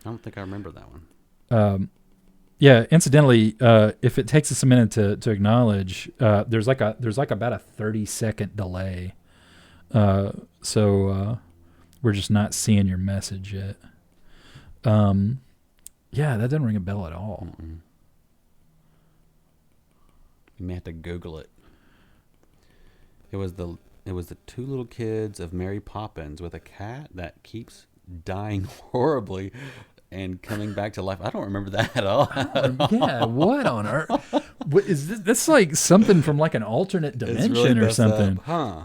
[SPEAKER 2] I don't think I remember that one.
[SPEAKER 1] Yeah, incidentally, if it takes us a minute to acknowledge, there's like about a 30-second delay. So we're just not seeing your message yet. Yeah, that doesn't ring a bell at all.
[SPEAKER 2] Mm-mm. You may have to Google it. It was the two little kids of Mary Poppins with a cat that keeps dying horribly and coming back to life. I don't remember that at all.
[SPEAKER 1] Yeah, what on earth? What is this? That's like something from like an alternate
[SPEAKER 2] It's
[SPEAKER 1] dimension
[SPEAKER 2] really
[SPEAKER 1] or
[SPEAKER 2] messed
[SPEAKER 1] something.
[SPEAKER 2] up, huh?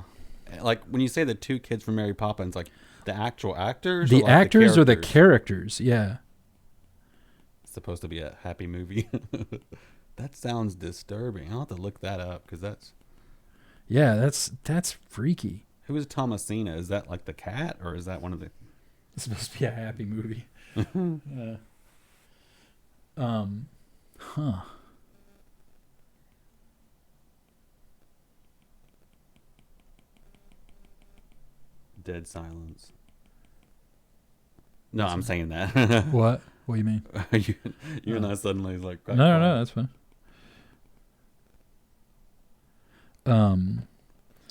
[SPEAKER 2] Like when you say the two kids from Mary Poppins, like the actual actors,
[SPEAKER 1] The
[SPEAKER 2] or like
[SPEAKER 1] actors or the
[SPEAKER 2] characters?
[SPEAKER 1] characters? Yeah.
[SPEAKER 2] It's supposed to be a happy movie. That sounds disturbing. I'll have to look that up, because that's...
[SPEAKER 1] Yeah, that's freaky.
[SPEAKER 2] Who is Thomasina? Is that like the cat, or is that one of the...
[SPEAKER 1] It's supposed to be a happy movie. Yeah. Huh.
[SPEAKER 2] Dead silence. No, I'm saying that.
[SPEAKER 1] What? What do you mean?
[SPEAKER 2] You're not suddenly like...
[SPEAKER 1] No, that's fine.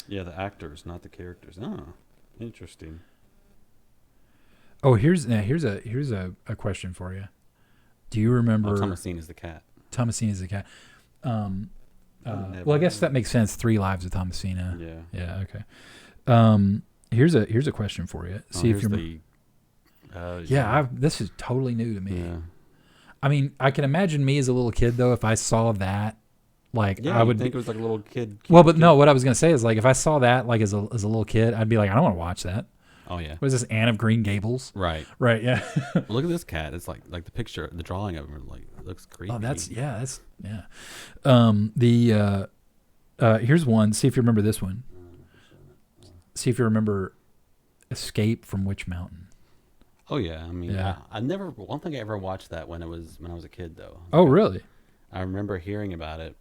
[SPEAKER 2] Yeah, the actors, not the characters. Oh, interesting.
[SPEAKER 1] Oh, here's a question for you. Do you remember?
[SPEAKER 2] Thomasine is the cat.
[SPEAKER 1] Thomasina is the cat.
[SPEAKER 2] Never
[SPEAKER 1] Well, I guess that makes sense. 3 Lives of Thomasina.
[SPEAKER 2] Yeah.
[SPEAKER 1] Yeah. Okay. Here's a question for you. See if
[SPEAKER 2] here's
[SPEAKER 1] you're.
[SPEAKER 2] the...
[SPEAKER 1] Yeah, this is totally new to me.
[SPEAKER 2] Yeah.
[SPEAKER 1] I mean, I can imagine me as a little kid though. If I saw that, like
[SPEAKER 2] Yeah,
[SPEAKER 1] I would
[SPEAKER 2] think it was like a little kid.
[SPEAKER 1] Well, but no, what I was gonna say is like if I saw that like as a little kid, I'd be like, I don't want to watch that.
[SPEAKER 2] Oh yeah.
[SPEAKER 1] What is this, Anne of Green Gables?
[SPEAKER 2] Right.
[SPEAKER 1] Right. Yeah.
[SPEAKER 2] Look at this cat. It's like the picture, the drawing of him, like looks creepy.
[SPEAKER 1] Oh, that's yeah. Here's one. See if you remember this one. See if you remember Escape from Witch Mountain.
[SPEAKER 2] Oh yeah. I mean,
[SPEAKER 1] Yeah.
[SPEAKER 2] I never. I don't think I ever watched that when I was a kid though.
[SPEAKER 1] Oh, really?
[SPEAKER 2] I remember hearing about it.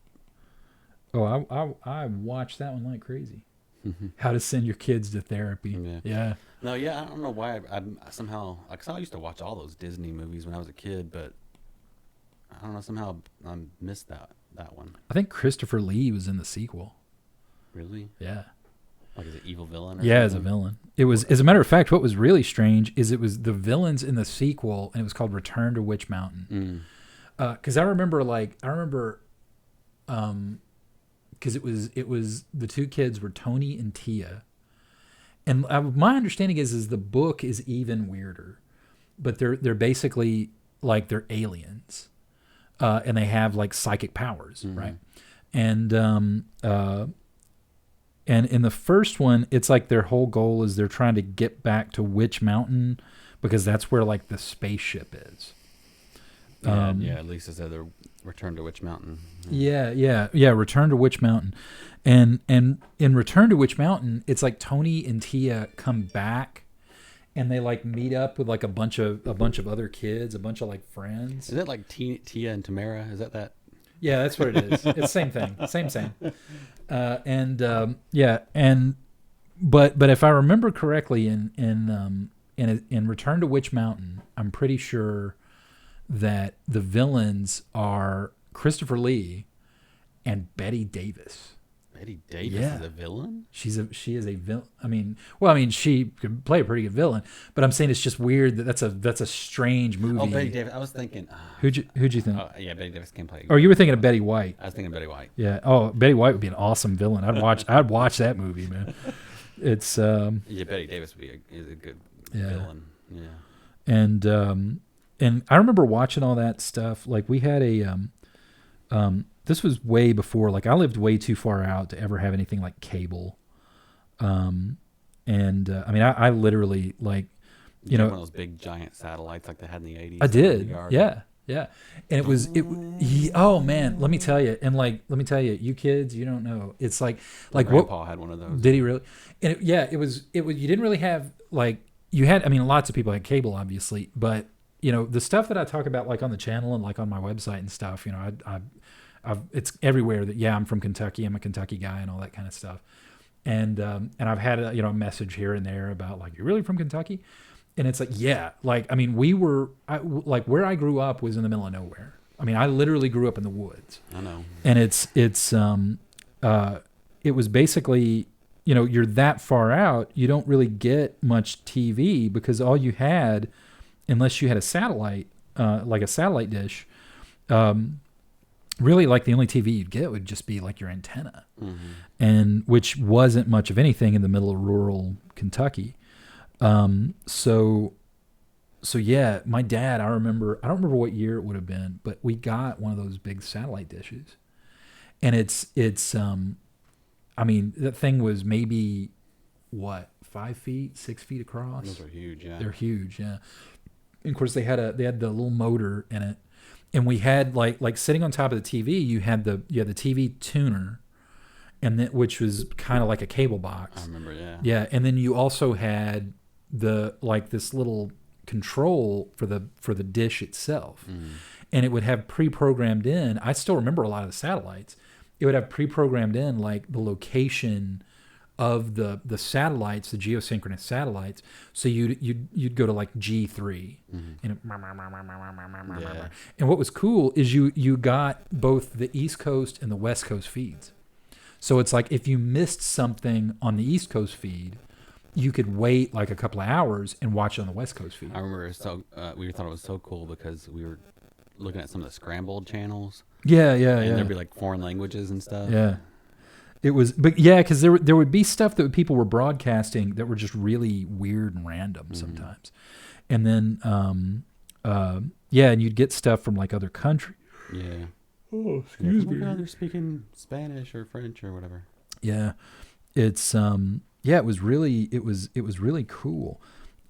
[SPEAKER 1] Oh, I watched that one like crazy. How to Send Your Kids to Therapy.
[SPEAKER 2] Yeah.
[SPEAKER 1] Yeah.
[SPEAKER 2] No, yeah, I don't know why I somehow, because I used to watch all those Disney movies when I was a kid, but I don't know, somehow I missed that one.
[SPEAKER 1] I think Christopher Lee was in the sequel.
[SPEAKER 2] Really?
[SPEAKER 1] Yeah.
[SPEAKER 2] Like as an evil villain? Or
[SPEAKER 1] Yeah, as a
[SPEAKER 2] something?
[SPEAKER 1] villain. It was, as a matter of fact, what was really strange is it was the villains in the sequel, and it was called Return to Witch Mountain. Because I remember, because it was the two kids were Tony and Tia, and my understanding is the book is even weirder, but they're basically like they're aliens, and they have like psychic powers, right? And in the first one, it's like their whole goal is they're trying to get back to Witch Mountain because that's where like the spaceship is.
[SPEAKER 2] Yeah, at least it's either Return to Witch Mountain.
[SPEAKER 1] Yeah, Return to Witch Mountain, and in Return to Witch Mountain, it's like Tony and Tia come back, and they like meet up with like a bunch of other kids, a bunch of like friends.
[SPEAKER 2] Is it like Tia and Tamara? Is that?
[SPEAKER 1] Yeah, that's what it is. It's same thing, same. But if I remember correctly, in in Return to Witch Mountain, I'm pretty sure that the villains are Christopher Lee and Betty Davis.
[SPEAKER 2] Betty Davis
[SPEAKER 1] Yeah.
[SPEAKER 2] is a villain?
[SPEAKER 1] She is a villain. I mean, she could play a pretty good villain, but I'm saying it's just weird that that's a strange movie.
[SPEAKER 2] Oh, Betty Davis. I was thinking.
[SPEAKER 1] Who'd you think?
[SPEAKER 2] Yeah, Betty Davis can play.
[SPEAKER 1] Or you were thinking of Betty White.
[SPEAKER 2] I was thinking Betty White.
[SPEAKER 1] Yeah. Oh, Betty White would be an awesome villain. I'd watch that movie, man. It's
[SPEAKER 2] Yeah, Betty Davis would be is a good villain. Yeah.
[SPEAKER 1] And I remember watching all that stuff. Like we had this was way before, like I lived way too far out to ever have anything like cable. I mean, I literally like,
[SPEAKER 2] One of those big giant satellites like they had in the 80s.
[SPEAKER 1] I did. Yeah. Yeah. And oh man, let me tell you. And like, let me tell you, you kids, you don't know. It's like
[SPEAKER 2] Grandpa had one of those.
[SPEAKER 1] Did he really? And it was, you didn't really have like, you had, I mean, lots of people had cable obviously, but the stuff that I talk about like on the channel and like on my website and stuff, it's everywhere that, I'm from Kentucky. I'm a Kentucky guy and all that kind of stuff. And I've had a message here and there about like, you're really from Kentucky? And it's like, yeah, like, I mean, like where I grew up was in the middle of nowhere. I mean, I literally grew up in the woods.
[SPEAKER 2] I know.
[SPEAKER 1] And it was basically, you're that far out, you don't really get much TV because all you had, unless you had a satellite, like a satellite dish, really like the only TV you'd get would just be like your antenna, and which wasn't much of anything in the middle of rural Kentucky. So yeah, my dad, I don't remember what year it would have been, but we got one of those big satellite dishes, and it's I mean, that thing was maybe 5 feet, 6 feet across.
[SPEAKER 2] Those are huge. Yeah.
[SPEAKER 1] They're huge. Yeah. And of course they had the little motor in it, and we had like sitting on top of the TV, you had the TV tuner, and then which was kind of like a cable box.
[SPEAKER 2] I remember, yeah.
[SPEAKER 1] Yeah, and then you also had this little control for the dish itself, and it would have pre-programmed in. I still remember a lot of the satellites. It would have pre-programmed in like the location of the satellites, the geosynchronous satellites. So you'd go to like G3, and and what was cool is you got both the East Coast and the West Coast feeds. So it's like if you missed something on the East Coast feed, you could wait like a couple of hours and watch it on the West Coast feed.
[SPEAKER 2] I remember we thought it was so cool because we were looking at some of the scrambled channels.
[SPEAKER 1] Yeah.
[SPEAKER 2] And there'd be like foreign languages and stuff.
[SPEAKER 1] Yeah. It was, but yeah, because there would be stuff that people were broadcasting that were just really weird and random sometimes, and then and you'd get stuff from like other countries.
[SPEAKER 2] Yeah.
[SPEAKER 1] Oh, excuse me.
[SPEAKER 2] They're speaking Spanish or French or whatever.
[SPEAKER 1] Yeah, it's it was really cool,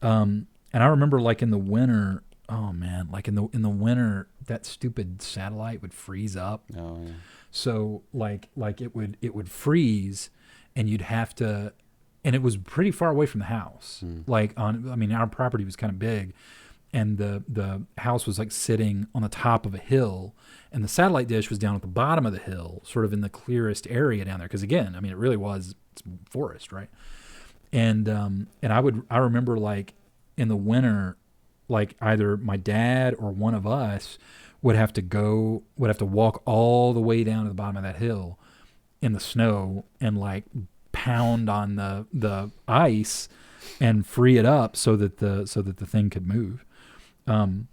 [SPEAKER 1] and I remember like in the winter. Oh man, like in the winter, that stupid satellite would freeze up.
[SPEAKER 2] Oh yeah.
[SPEAKER 1] So like it would freeze, and you'd have to, and it was pretty far away from the house. Like our property was kind of big, and the house was like sitting on the top of a hill, and the satellite dish was down at the bottom of the hill, sort of in the clearest area down there. Because again, I mean, it really was, it's forest, right? And I remember like in the winter, like either my dad or one of us would have to walk all the way down to the bottom of that hill in the snow and like pound on the ice and free it up so that the thing could move.
[SPEAKER 2] So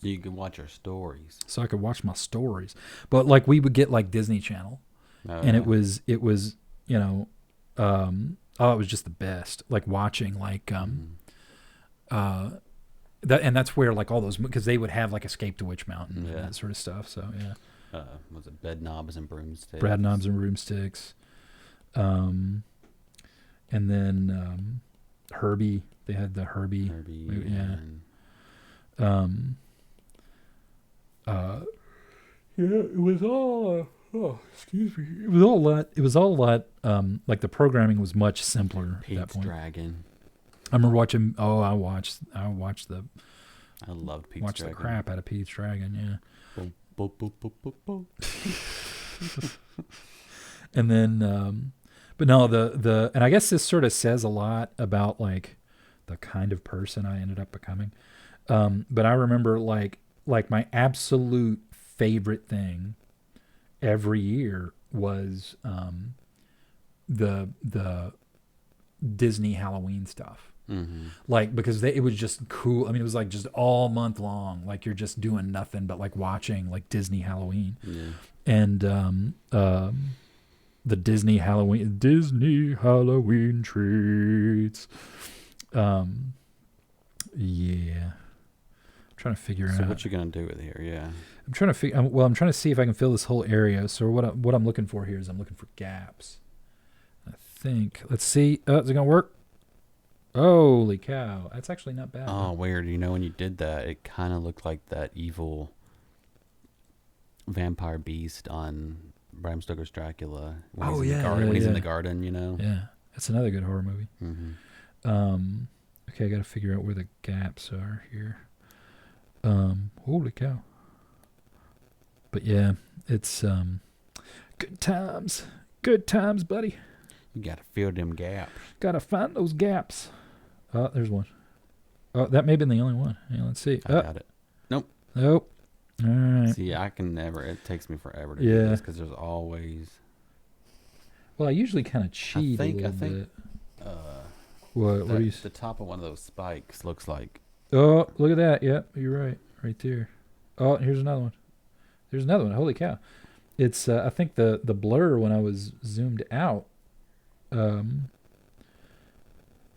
[SPEAKER 2] you could watch our stories.
[SPEAKER 1] So I could watch my stories. But like we would get like Disney Channel, and it was it was just the best. Like watching like that's where like all those, because they would have like Escape to Witch Mountain and that sort of stuff. So yeah.
[SPEAKER 2] Was it Bed Knobs and Broomsticks?
[SPEAKER 1] Brad Knobs and Broomsticks. And then Herbie. They had the Herbie. Yeah. It was all. Excuse me. It was all a lot. Like the programming was much simpler
[SPEAKER 2] Pete's
[SPEAKER 1] at that point.
[SPEAKER 2] Dragon.
[SPEAKER 1] I remember watching. Oh, I watched
[SPEAKER 2] I loved Pete's
[SPEAKER 1] Watched
[SPEAKER 2] Dragon.
[SPEAKER 1] the crap out of Pete's Dragon. Yeah.
[SPEAKER 2] Boop, boop, boop, boop, boop, boop.
[SPEAKER 1] And then, but no, and I guess this sort of says a lot about like the kind of person I ended up becoming. But I remember like my absolute favorite thing every year was the Disney Halloween stuff.
[SPEAKER 2] Mm-hmm.
[SPEAKER 1] Like, because it was just cool. I mean, it was like just all month long. Like, you're just doing nothing but like watching like Disney Halloween.
[SPEAKER 2] Yeah.
[SPEAKER 1] And the Disney Halloween treats. Yeah. I'm trying to figure out.
[SPEAKER 2] So what you gonna do with here? Yeah.
[SPEAKER 1] I'm trying to figure. Well, I'm trying to see if I can fill this whole area. So what I'm looking for here is I'm looking for gaps. I think. Let's see. Oh, is it gonna work? Holy cow! That's actually not bad.
[SPEAKER 2] Oh, weird. You know, when you did that, it kind of looked like that evil vampire beast on Bram Stoker's Dracula. When he's in the garden, when he's in the garden, you know.
[SPEAKER 1] Yeah, that's another good horror movie.
[SPEAKER 2] Mm-hmm.
[SPEAKER 1] Okay, I got to figure out where the gaps are here. Holy cow! But yeah, it's good times, buddy.
[SPEAKER 2] You gotta fill them gaps.
[SPEAKER 1] Gotta find those gaps. Oh, there's one. Oh, that may have been the only one. Yeah, let's see.
[SPEAKER 2] I got it. Nope.
[SPEAKER 1] All right.
[SPEAKER 2] See, I can never. It takes me forever to do this because there's always.
[SPEAKER 1] Well, I usually kind of cheat a little bit. What do you?
[SPEAKER 2] The top of one of those spikes looks like.
[SPEAKER 1] Oh, look at that. Yep, you're right. Right there. Oh, here's another one. There's another one. Holy cow! It's I think the blur when I was zoomed out.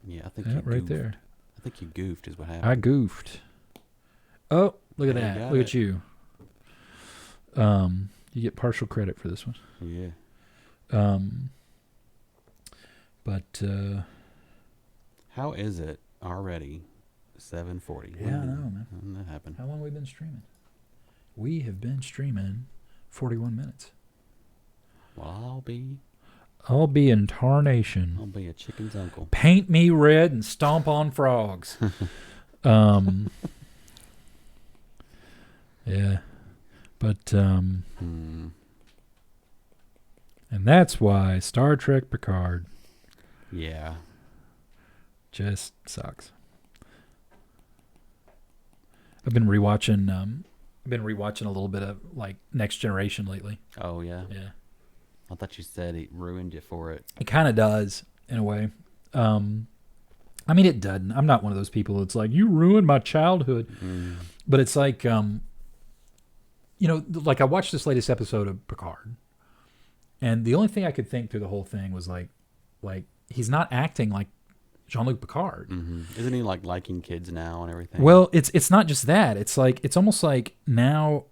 [SPEAKER 2] Yeah, I think
[SPEAKER 1] yeah,
[SPEAKER 2] you
[SPEAKER 1] right
[SPEAKER 2] goofed.
[SPEAKER 1] there.
[SPEAKER 2] I think you goofed is what happened.
[SPEAKER 1] I goofed. Oh, look at that. Look at you. You get partial credit for this one.
[SPEAKER 2] Yeah.
[SPEAKER 1] But
[SPEAKER 2] how is it already 7:40?
[SPEAKER 1] Yeah, I know, man.
[SPEAKER 2] When did that happen?
[SPEAKER 1] How long have we been streaming? We have been streaming 41 minutes.
[SPEAKER 2] Well,
[SPEAKER 1] I'll be in tarnation.
[SPEAKER 2] I'll be a chicken's uncle.
[SPEAKER 1] Paint me red and stomp on frogs. Yeah. But and that's why Star Trek Picard
[SPEAKER 2] Yeah.
[SPEAKER 1] just sucks. I've been rewatching a little bit of like Next Generation lately.
[SPEAKER 2] Oh yeah.
[SPEAKER 1] Yeah.
[SPEAKER 2] I thought you said it ruined you for it.
[SPEAKER 1] It kind of does in a way. I mean, it doesn't. I'm not one of those people that's like, you ruined my childhood. But it's like, like I watched this latest episode of Picard, and the only thing I could think through the whole thing was like he's not acting like Jean-Luc Picard.
[SPEAKER 2] Mm-hmm. Isn't he like liking kids now and everything?
[SPEAKER 1] Well, it's not just that. It's almost like now.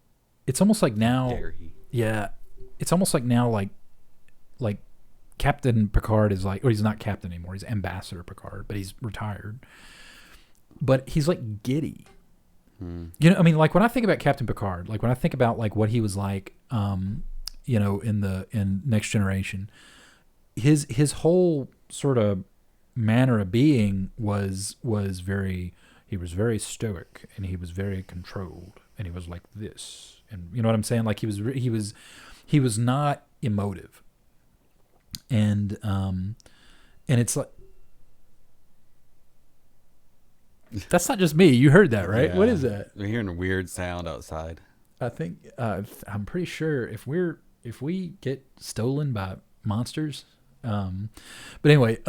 [SPEAKER 2] Dare he?
[SPEAKER 1] Yeah, it's almost like now like Captain Picard is like, or he's not captain anymore. He's Ambassador Picard, but he's retired. But he's like giddy. You know, I mean, like when I think about Captain Picard, like when I think about like what he was like, in Next Generation, his whole sort of manner of being was very stoic, and he was very controlled, and he was like this, and you know what I'm saying? Like he was not emotive, and it's like. That's not just me. You heard that, right?
[SPEAKER 2] Yeah.
[SPEAKER 1] What is that?
[SPEAKER 2] We're hearing a weird sound outside.
[SPEAKER 1] I think I'm pretty sure if we get stolen by monsters, but anyway,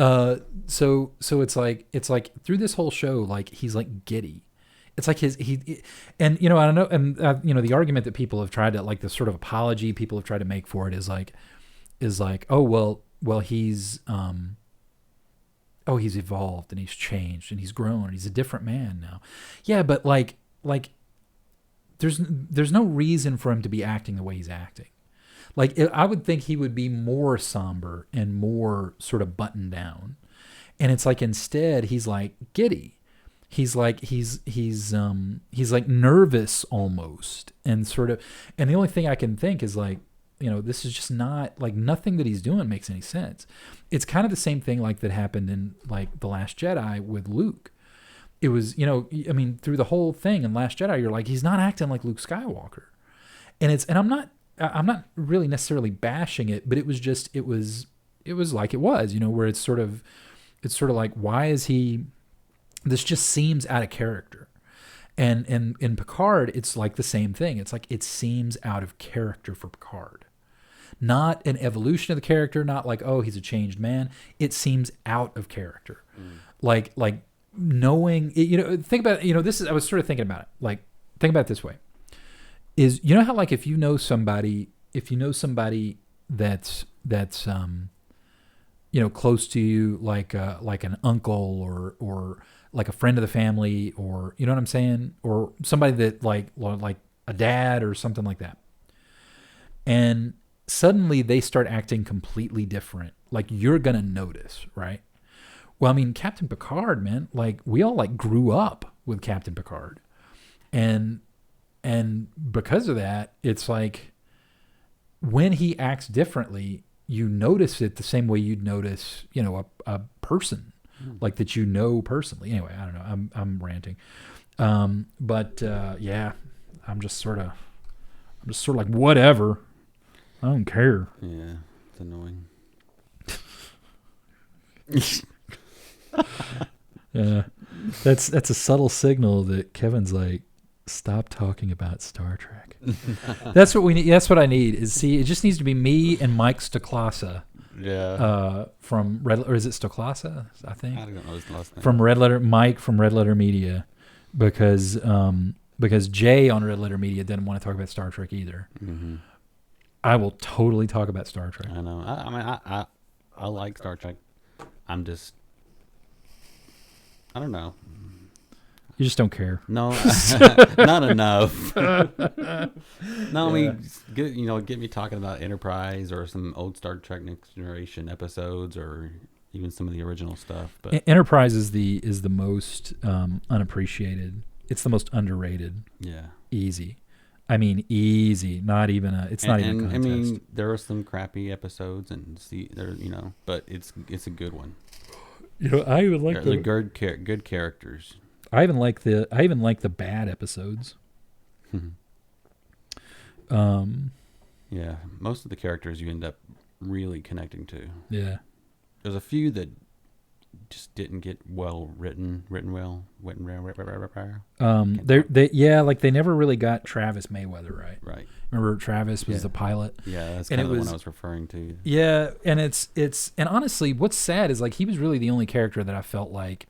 [SPEAKER 1] so it's like through this whole show, like he's like giddy. It's like and you know, I don't know, and the argument that people have tried to, like, the sort of apology people have tried to make for it is like, oh well he's he's evolved and he's changed and he's grown and he's a different man now. Yeah, but like there's no reason for him to be acting the way he's acting. Like I would think he would be more somber and more sort of buttoned down. And it's like instead he's like giddy. He's like nervous almost, and sort of, and the only thing I can think is like, you know, this is just not, like, nothing that he's doing makes any sense. It's kind of the same thing like that happened in like The Last Jedi with Luke. It was, you know, I mean, through the whole thing in Last Jedi, you're like, he's not acting like Luke Skywalker. And I'm not really necessarily bashing it, but it was like it was, you know, where it's sort of like, why is he this just seems out of character. And in Picard, it's like the same thing. It's like it seems out of character for Picard. Not an evolution of the character, not like, oh, he's a changed man. It seems out of character. Like knowing, think about, this is, I was sort of thinking about it. Like, think about it this way. Is, how like if you know somebody that's close to you, like an uncle or like a friend of the family, or you know what I'm saying, or somebody that like a dad or something like that, and suddenly they start acting completely different. Like you're gonna notice, right? Well, I mean, Captain Picard, man, like we all like grew up with Captain Picard, and because of that, it's like when he acts differently, you notice it the same way you'd notice, a person like that personally. Anyway, I don't know. I'm ranting, but yeah, I'm just sort of like whatever. I don't care.
[SPEAKER 2] Yeah, it's annoying.
[SPEAKER 1] Yeah, that's a subtle signal that Kevin's like, stop talking about Star Trek. That's what we need. That's what I need. It just needs to be me and Mike Stoklasa.
[SPEAKER 2] Yeah.
[SPEAKER 1] From Red, or is it Stoklasa? I think.
[SPEAKER 2] I don't know his last name.
[SPEAKER 1] From Red Letter, Mike from Red Letter Media, because Jay on Red Letter Media didn't want to talk about Star Trek either.
[SPEAKER 2] Mm-hmm.
[SPEAKER 1] I will totally talk about Star Trek.
[SPEAKER 2] I know. I like Star Trek. I don't know.
[SPEAKER 1] You just don't care.
[SPEAKER 2] No, not enough. No, I mean, get me talking about Enterprise or some old Star Trek Next Generation episodes, or even some of the original stuff. But
[SPEAKER 1] Enterprise is the most unappreciated. It's the most underrated.
[SPEAKER 2] Yeah.
[SPEAKER 1] Easy. I mean, easy. Not even a. It's not even a contest.
[SPEAKER 2] I mean, there are some crappy episodes, but it's a good one.
[SPEAKER 1] I even like
[SPEAKER 2] the good characters.
[SPEAKER 1] I even like the bad episodes.
[SPEAKER 2] Yeah, most of the characters you end up really connecting to.
[SPEAKER 1] Yeah,
[SPEAKER 2] there's a few that just didn't get written well.
[SPEAKER 1] They never really got Travis Mayweather right.
[SPEAKER 2] Right.
[SPEAKER 1] Remember Travis was the pilot.
[SPEAKER 2] Yeah, that's kind of the one I was referring to.
[SPEAKER 1] Yeah, and it's and honestly, what's sad is like he was really the only character that I felt like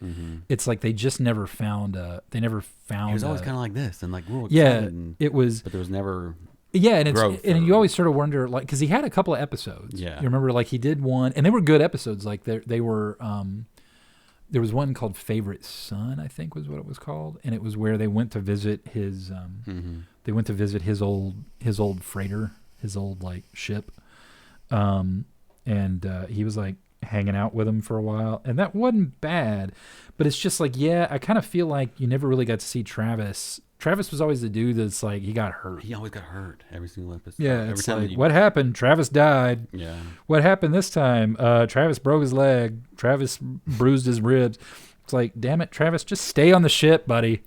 [SPEAKER 1] it's like they just never found. He
[SPEAKER 2] was always kind of like this and like real excited.
[SPEAKER 1] Yeah, it was.
[SPEAKER 2] But there was never.
[SPEAKER 1] Yeah, and you always sort of wonder like because he had a couple of episodes.
[SPEAKER 2] Yeah,
[SPEAKER 1] you remember like he did one, and they were good episodes. Like they were. There was one called Favorite Son, I think was what it was called, and it was where they went to visit his. They went to visit his old freighter, his old like ship, and he was like hanging out with him for a while, and that wasn't bad, but it's just like I kind of feel like you never really got to see Travis. Travis was always the dude that's like he got hurt.
[SPEAKER 2] He always got hurt every single episode.
[SPEAKER 1] Yeah, every time what happened? Travis died.
[SPEAKER 2] Yeah.
[SPEAKER 1] What happened this time? Travis broke his leg. Travis bruised his ribs. It's like, damn it, Travis, just stay on the ship, buddy.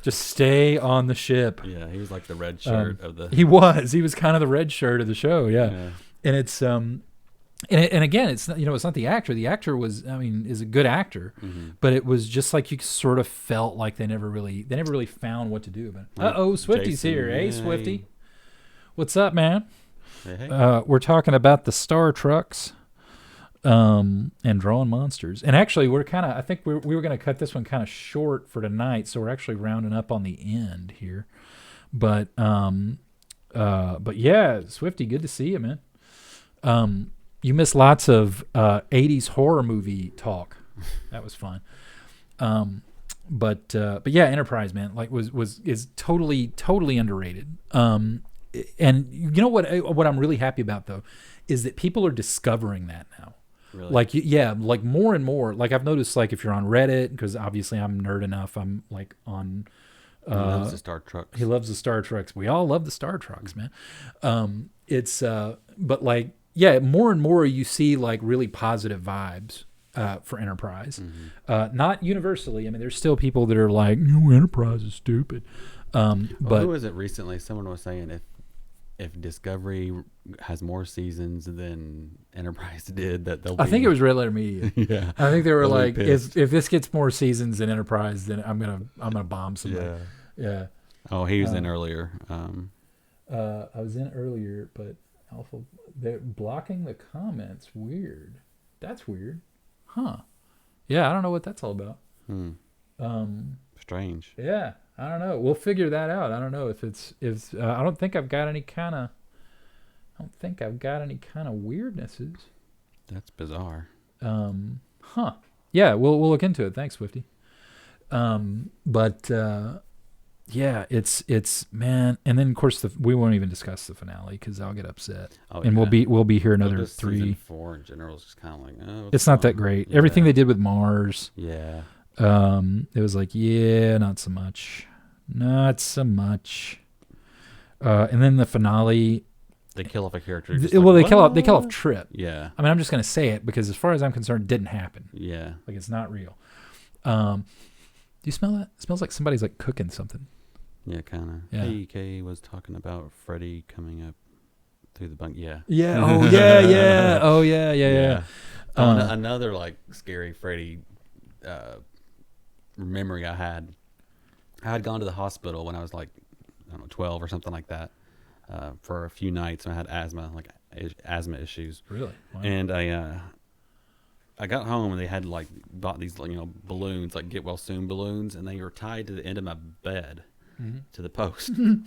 [SPEAKER 1] Just stay on the ship.
[SPEAKER 2] Yeah, he was like the red shirt of the.
[SPEAKER 1] He was kind of the red shirt of the show. Yeah. And it's and again, it's not, it's not the actor. The actor is a good actor, but it was just like you sort of felt like they never really found what to do about it. Swifty's
[SPEAKER 2] Jason,
[SPEAKER 1] here. Hey, Swifty. What's up, man?
[SPEAKER 2] Hey.
[SPEAKER 1] We're talking about the Star Trucks. And drawing monsters. And actually, I think we were going to cut this one kind of short for tonight, so we're actually rounding up on the end here. But yeah, Swifty, good to see you, man. You missed lots of 80s horror movie talk. That was fun. But yeah, Enterprise, man, like is totally underrated. And you know what I'm really happy about though is that people are discovering that now.
[SPEAKER 2] Really?
[SPEAKER 1] Like like more and more. Like I've noticed, like if you're on Reddit, because obviously I'm nerd enough. I'm like on.
[SPEAKER 2] He loves the Star Trucks.
[SPEAKER 1] He loves the Star Trucks. We all love the Star Trucks, man. But like more and more you see like really positive vibes for Enterprise. Not universally. I mean, there's still people that are like, Enterprise is stupid. But
[SPEAKER 2] who was it recently? Someone was saying if Discovery has more seasons than Enterprise did, that they'll.
[SPEAKER 1] I think it was Red Letter Media.
[SPEAKER 2] Yeah,
[SPEAKER 1] I think they were
[SPEAKER 2] they'll be
[SPEAKER 1] like,
[SPEAKER 2] pissed.
[SPEAKER 1] if this gets more seasons than Enterprise, then I'm gonna bomb somebody.
[SPEAKER 2] Yeah.
[SPEAKER 1] Yeah.
[SPEAKER 2] Oh, he was in earlier.
[SPEAKER 1] I was in earlier, but Alpha, they're blocking the comments. Weird. That's weird. Huh. Yeah, I don't know what that's all about.
[SPEAKER 2] Strange.
[SPEAKER 1] Yeah, I don't know. We'll figure that out. I don't know if I don't think I've got any kind of weirdnesses.
[SPEAKER 2] That's bizarre.
[SPEAKER 1] Huh. Yeah, we'll look into it. Thanks, Swifty. But yeah, it's man, and then of course we won't even discuss the finale because I'll get upset, and we'll be here another
[SPEAKER 2] just
[SPEAKER 1] 3.
[SPEAKER 2] Season 4 in general is just kind of like, oh,
[SPEAKER 1] It's not that great.
[SPEAKER 2] Yeah.
[SPEAKER 1] Everything they did with Mars,
[SPEAKER 2] Yeah.
[SPEAKER 1] it was like, yeah, not so much. And then the finale,
[SPEAKER 2] They kill off a character.
[SPEAKER 1] they
[SPEAKER 2] just
[SPEAKER 1] kill
[SPEAKER 2] like,
[SPEAKER 1] off Trip.
[SPEAKER 2] Yeah.
[SPEAKER 1] I mean, I'm just gonna say it because as far as I'm concerned, it didn't happen.
[SPEAKER 2] Yeah.
[SPEAKER 1] Like it's not real. Do you smell that? It smells like somebody's like cooking something.
[SPEAKER 2] Yeah, kind of.
[SPEAKER 1] Yeah.
[SPEAKER 2] Kay was talking about Freddy coming up through the bunk. Yeah.
[SPEAKER 1] Yeah. Oh yeah. Yeah. Oh yeah. Yeah. Yeah.
[SPEAKER 2] Another like scary Freddy memory I had. I had gone to the hospital when I was like, I don't know, 12 or something like that, for a few nights. I had asthma issues.
[SPEAKER 1] Really? Wow.
[SPEAKER 2] And I got home and they had like bought these balloons, like get well soon balloons, and they were tied to the end of my bed to the post.
[SPEAKER 1] and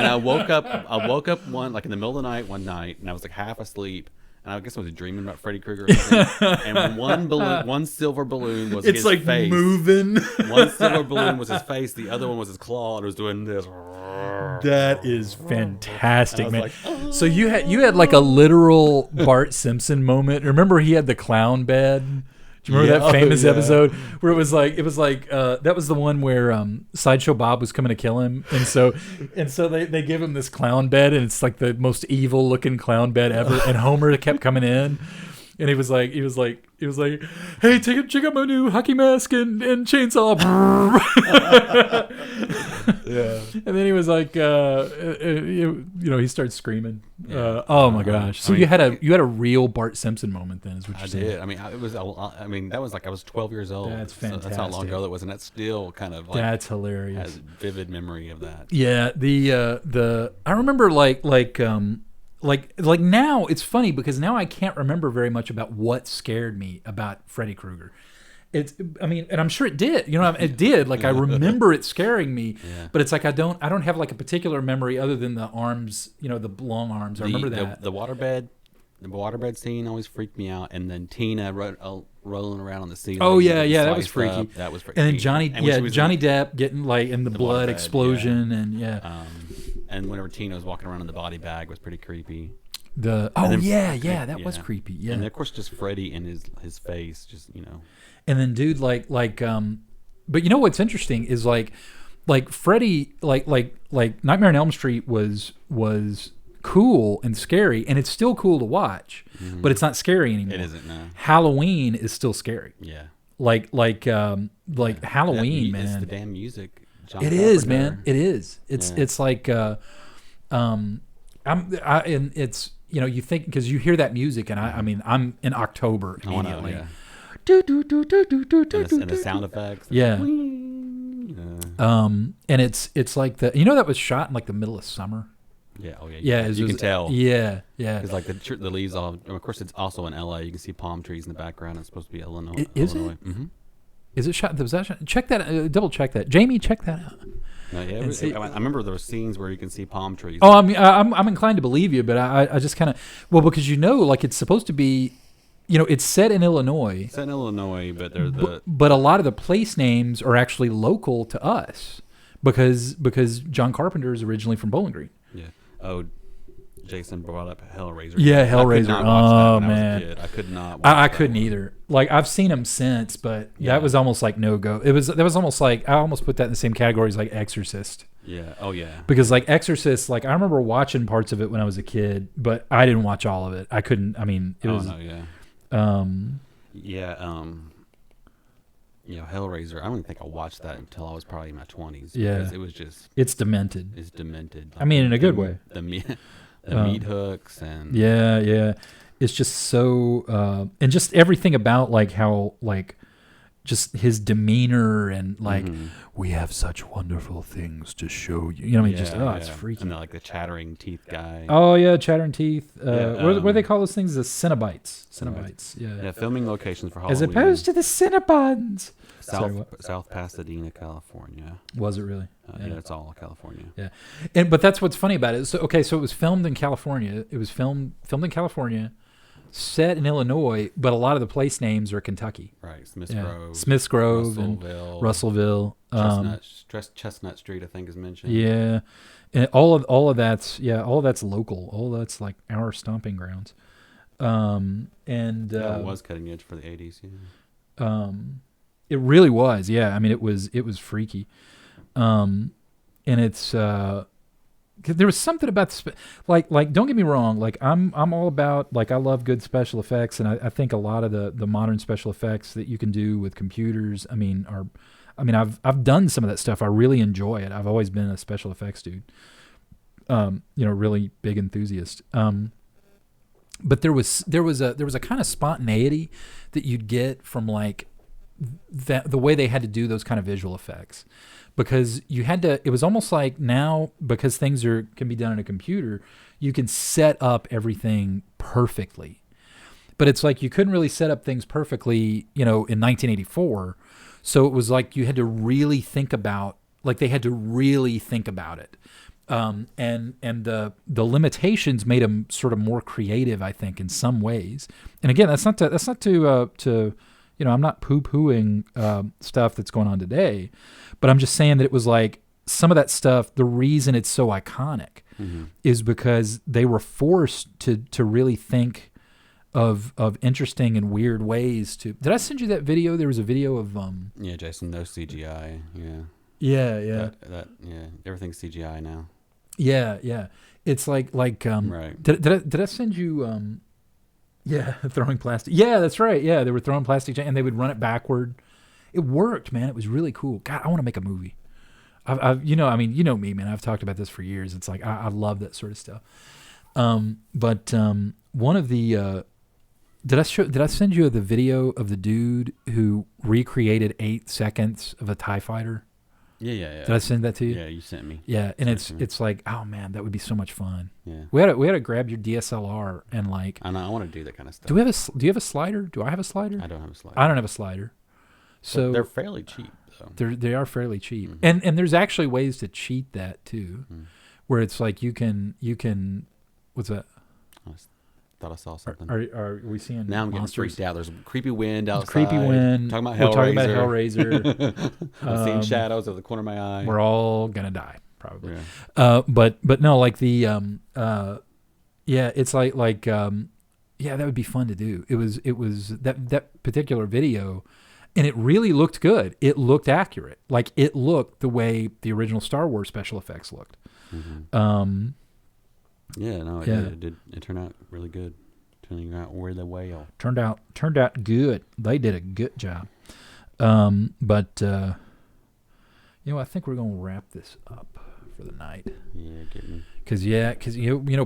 [SPEAKER 2] I woke up one like in the middle of the night one night, and I was like half asleep. And I guess I was dreaming about Freddy Krueger or something. And one silver balloon was his
[SPEAKER 1] like
[SPEAKER 2] face.
[SPEAKER 1] moving.
[SPEAKER 2] One silver balloon was his face. The other one was his claw, and it was doing this.
[SPEAKER 1] That is fantastic, man.
[SPEAKER 2] Like, oh.
[SPEAKER 1] So you had like a literal Bart Simpson moment. Remember he had the clown bed? Do you remember that famous episode where it was like that was the one where Sideshow Bob was coming to kill him, and so they give him this clown bed, and it's like the most evil looking clown bed ever, and Homer kept coming in, and he was like, hey, check out my new hockey mask and chainsaw. Yeah. And then he was like, he started screaming.
[SPEAKER 2] Yeah.
[SPEAKER 1] Oh my gosh! So you had a real Bart Simpson moment then, is what you're saying?
[SPEAKER 2] I did. I mean, that was like I was 12 years old.
[SPEAKER 1] That's
[SPEAKER 2] So that's how long
[SPEAKER 1] fantastic.
[SPEAKER 2] ago that was, and that's still kind of like
[SPEAKER 1] That's hilarious.
[SPEAKER 2] has vivid memory of that.
[SPEAKER 1] Yeah, the I remember like now it's funny because now I can't remember very much about what scared me about Freddy Krueger. And I'm sure it did. It did. Like I remember it scaring me, but it's like I don't have like a particular memory other than the arms, the long arms. I remember that.
[SPEAKER 2] The waterbed scene always freaked me out, and then Tina rolling around on the ceiling.
[SPEAKER 1] Oh yeah, that was freaky.
[SPEAKER 2] That was freaky.
[SPEAKER 1] And then Johnny Depp getting like in the blood
[SPEAKER 2] waterbed,
[SPEAKER 1] explosion and
[SPEAKER 2] and whenever Tina was walking around in the body bag was pretty creepy.
[SPEAKER 1] That was creepy. Yeah.
[SPEAKER 2] And of course just Freddy and his face,
[SPEAKER 1] And then dude but you know what's interesting is like Freddy like Nightmare on Elm Street was cool and scary, and it's still cool to watch, but it's not scary anymore.
[SPEAKER 2] It isn't, no.
[SPEAKER 1] Halloween is still scary.
[SPEAKER 2] Yeah.
[SPEAKER 1] Like Halloween, man.
[SPEAKER 2] It's the damn music.
[SPEAKER 1] It is, man. It is. It's like and it's you think because you hear that music and I'm in October immediately.
[SPEAKER 2] And
[SPEAKER 1] And
[SPEAKER 2] the sound effects.
[SPEAKER 1] Yeah. And it's like that was shot in like the middle of summer.
[SPEAKER 2] Yeah. Oh yeah.
[SPEAKER 1] Yeah,
[SPEAKER 2] you can tell.
[SPEAKER 1] Yeah, yeah.
[SPEAKER 2] Because like the leaves all. Of course, it's also in LA. You can see palm trees in the background. It's supposed to be Illinois.
[SPEAKER 1] Is
[SPEAKER 2] Illinois.
[SPEAKER 1] it?
[SPEAKER 2] Mm-hmm.
[SPEAKER 1] Is it shot? Was that shot? Check that. Double check that. Jamie, check that out.
[SPEAKER 2] No, yeah, I remember there were scenes where you can see palm trees.
[SPEAKER 1] Oh, I'm inclined to believe you, but I just kind of because like it's supposed to be, it's set in Illinois.
[SPEAKER 2] It's in Illinois, but
[SPEAKER 1] but a lot of the place names are actually local to us because John Carpenter is originally from Bowling Green.
[SPEAKER 2] Yeah. Oh, Jason brought up Hellraiser.
[SPEAKER 1] Yeah, Hellraiser.
[SPEAKER 2] Oh
[SPEAKER 1] man,
[SPEAKER 2] I could not.
[SPEAKER 1] I couldn't either. Like I've seen him since, but that was almost like no go. That was almost like I almost put that in the same category as like Exorcist.
[SPEAKER 2] Yeah. Oh yeah.
[SPEAKER 1] Because like Exorcist, like I remember watching parts of it when I was a kid, but I didn't watch all of it. I couldn't. I mean, it was.
[SPEAKER 2] No, yeah. Hellraiser. I don't even think I watched that until I was probably in my 20s.
[SPEAKER 1] Yeah.
[SPEAKER 2] Because it was just,
[SPEAKER 1] It's demented.
[SPEAKER 2] it's demented.
[SPEAKER 1] I mean, in a good way.
[SPEAKER 2] The meat hooks and
[SPEAKER 1] Yeah. It's just so, and just everything about like how like just his demeanor and like we have such wonderful things to show you. You know, what I mean, just it's freaky.
[SPEAKER 2] And then, like the chattering teeth guy.
[SPEAKER 1] Oh yeah, chattering teeth.
[SPEAKER 2] Yeah,
[SPEAKER 1] what do they call those things? The Cenobites. Cenobites.
[SPEAKER 2] Yeah,
[SPEAKER 1] Yeah.
[SPEAKER 2] filming locations for Halloween.
[SPEAKER 1] As opposed to the Cinnabons.
[SPEAKER 2] South Pasadena, California.
[SPEAKER 1] Was it really?
[SPEAKER 2] Yeah, it's all California.
[SPEAKER 1] Yeah, but that's what's funny about it. So it was filmed in California. It was filmed in California, set in Illinois, but a lot of the place names are Kentucky.
[SPEAKER 2] Right, Smiths Grove,
[SPEAKER 1] and Russellville.
[SPEAKER 2] Chestnut Street, I think, is mentioned.
[SPEAKER 1] Yeah, and all of that's local. All that's like our stomping grounds. It
[SPEAKER 2] was cutting edge for the 80s. Yeah.
[SPEAKER 1] It really was. Yeah, I mean, it was freaky. And it's 'cause there was something about like don't get me wrong, like I'm all about, like, I love good special effects, and I think a lot of the modern special effects that you can do with computers, I've done some of that stuff. I really enjoy it. I've always been a special effects dude. Really big enthusiast. But there was a kind of spontaneity that you'd get from like the way they had to do those kind of visual effects, because you had to, it was almost like now, because things can be done in a computer, you can set up everything perfectly, but it's like you couldn't really set up things perfectly, in 1984. So it was like you had to really think about, like they had to really think about it. And the limitations made them sort of more creative, I think, in some ways. And again, that's not to I'm not poo-pooing stuff that's going on today, but I'm just saying that it was like some of that stuff, the reason it's so iconic is because they were forced to really think of interesting and weird ways to. Did I send you that video? There was a video of
[SPEAKER 2] Yeah, Jason, no CGI.
[SPEAKER 1] Yeah.
[SPEAKER 2] That everything's CGI now.
[SPEAKER 1] Yeah. It's like
[SPEAKER 2] right.
[SPEAKER 1] Did I send you yeah, throwing plastic. Yeah, that's right. Yeah, they were throwing plastic and they would run it backward. It worked, man. It was really cool. God, I want to make a movie. You know me, man. I've talked about this for years. It's like I love that sort of stuff. But one of the did I send you the video of the dude who recreated 8 seconds of a TIE fighter?
[SPEAKER 2] Yeah.
[SPEAKER 1] Did I send that to you?
[SPEAKER 2] Yeah, you sent me.
[SPEAKER 1] Yeah, and it's like, oh man, that would be so much fun.
[SPEAKER 2] Yeah.
[SPEAKER 1] We had to grab your DSLR and like.
[SPEAKER 2] I know, I want to do that kind of stuff.
[SPEAKER 1] Do you have a slider? Do I have a slider?
[SPEAKER 2] I don't have a slider.
[SPEAKER 1] I don't have a slider. So
[SPEAKER 2] but they're fairly cheap though.
[SPEAKER 1] They are fairly cheap. And there's actually ways to cheat that too. Where it's like you can what's that?
[SPEAKER 2] Thought I saw something.
[SPEAKER 1] Are we seeing
[SPEAKER 2] now? I'm
[SPEAKER 1] monsters?
[SPEAKER 2] Getting freaked out. There's a creepy wind outside.
[SPEAKER 1] Creepy wind.
[SPEAKER 2] Talking about
[SPEAKER 1] We're
[SPEAKER 2] Hellraiser.
[SPEAKER 1] talking about Hellraiser.
[SPEAKER 2] I'm seeing shadows of the corner of my eye.
[SPEAKER 1] We're all gonna die probably.
[SPEAKER 2] Yeah.
[SPEAKER 1] But no, like the it's like that would be fun to do. It was that particular video, and it really looked good. It looked accurate. Like it looked the way the original Star Wars special effects looked.
[SPEAKER 2] It did. It turned out really good. Turning out where the whale
[SPEAKER 1] turned out good. They did a good job. But I think we're gonna wrap this up for the night.
[SPEAKER 2] Yeah, getting.
[SPEAKER 1] Because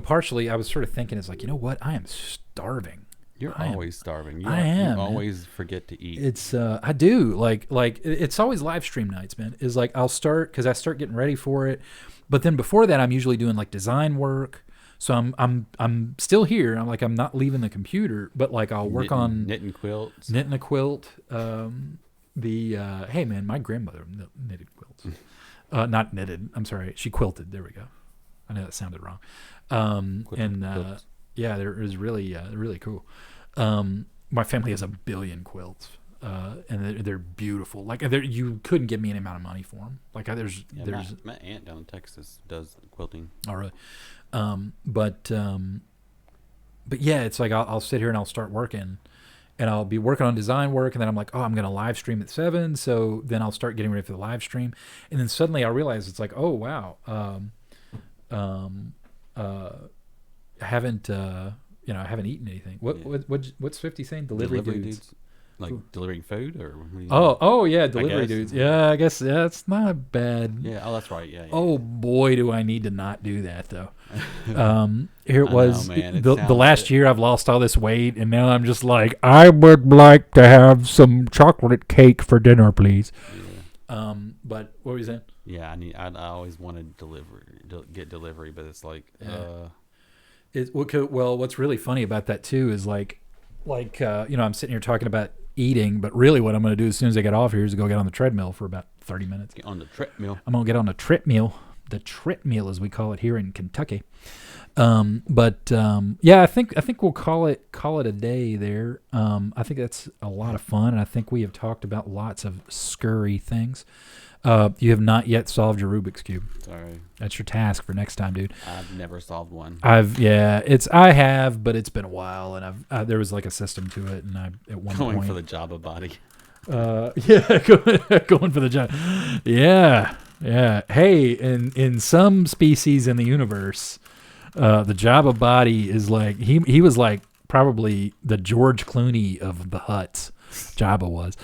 [SPEAKER 1] partially I was sort of thinking, it's like, you know what? I am starving.
[SPEAKER 2] You're always starving. You always forget to eat.
[SPEAKER 1] It's I do like it's always live stream nights, man. Is like I'll start because I start getting ready for it, but then before that I'm usually doing like design work. So I'm still here. I'm not leaving the computer, but like I'll work on
[SPEAKER 2] knitting quilts.
[SPEAKER 1] Knitting a quilt. Hey man, my grandmother knitted quilts. Not knitted. I'm sorry, she quilted. There we go. I know that sounded wrong. There is really cool. My family has a billion quilts, and they're beautiful. Like you couldn't give me any amount of money for them. Like there's
[SPEAKER 2] my aunt down in Texas does quilting.
[SPEAKER 1] Oh really? But yeah, it's like I'll sit here and I'll start working, and I'll be working on design work, and then I'm like, oh, I'm gonna live stream at 7, so then I'll start getting ready for the live stream, and then suddenly I realize it's like, oh wow, I haven't eaten anything. What's 50 saying? Delivery dudes.
[SPEAKER 2] Like delivering food, or what do you
[SPEAKER 1] Oh yeah, delivery
[SPEAKER 2] guess.
[SPEAKER 1] dudes. Yeah, I guess it's not bad.
[SPEAKER 2] Yeah. Oh, that's right. Yeah.
[SPEAKER 1] Oh boy, do I need to not do that though. Here it
[SPEAKER 2] I know,
[SPEAKER 1] was.
[SPEAKER 2] man. It
[SPEAKER 1] The
[SPEAKER 2] sounds
[SPEAKER 1] last
[SPEAKER 2] it.
[SPEAKER 1] year I've lost all this weight, and now I'm just like, I would like to have some chocolate cake for dinner, please.
[SPEAKER 2] Yeah.
[SPEAKER 1] But what were you saying?
[SPEAKER 2] Yeah. I always wanted get delivery, but it's like,
[SPEAKER 1] Well, what's really funny about that too is like I'm sitting here talking about eating, but really what I'm going to do as soon as I get off here is go get on the treadmill for about 30 minutes.
[SPEAKER 2] get on the treadmill.
[SPEAKER 1] I'm going to get on the treadmill as we call it here in Kentucky. Yeah, I think we'll call it a day there. I think that's a lot of fun, and I think we have talked about lots of scurry things. You have not yet solved your Rubik's Cube.
[SPEAKER 2] Sorry.
[SPEAKER 1] That's your task for next time, dude.
[SPEAKER 2] I've never solved one.
[SPEAKER 1] I have, but it's been a while, and there was like a system to it, and at one
[SPEAKER 2] Going
[SPEAKER 1] point
[SPEAKER 2] for the Java body.
[SPEAKER 1] Yeah, going for the job. Yeah. Hey, in some species in the universe, the Java body is like he was like probably the George Clooney of the Hutts. Java was.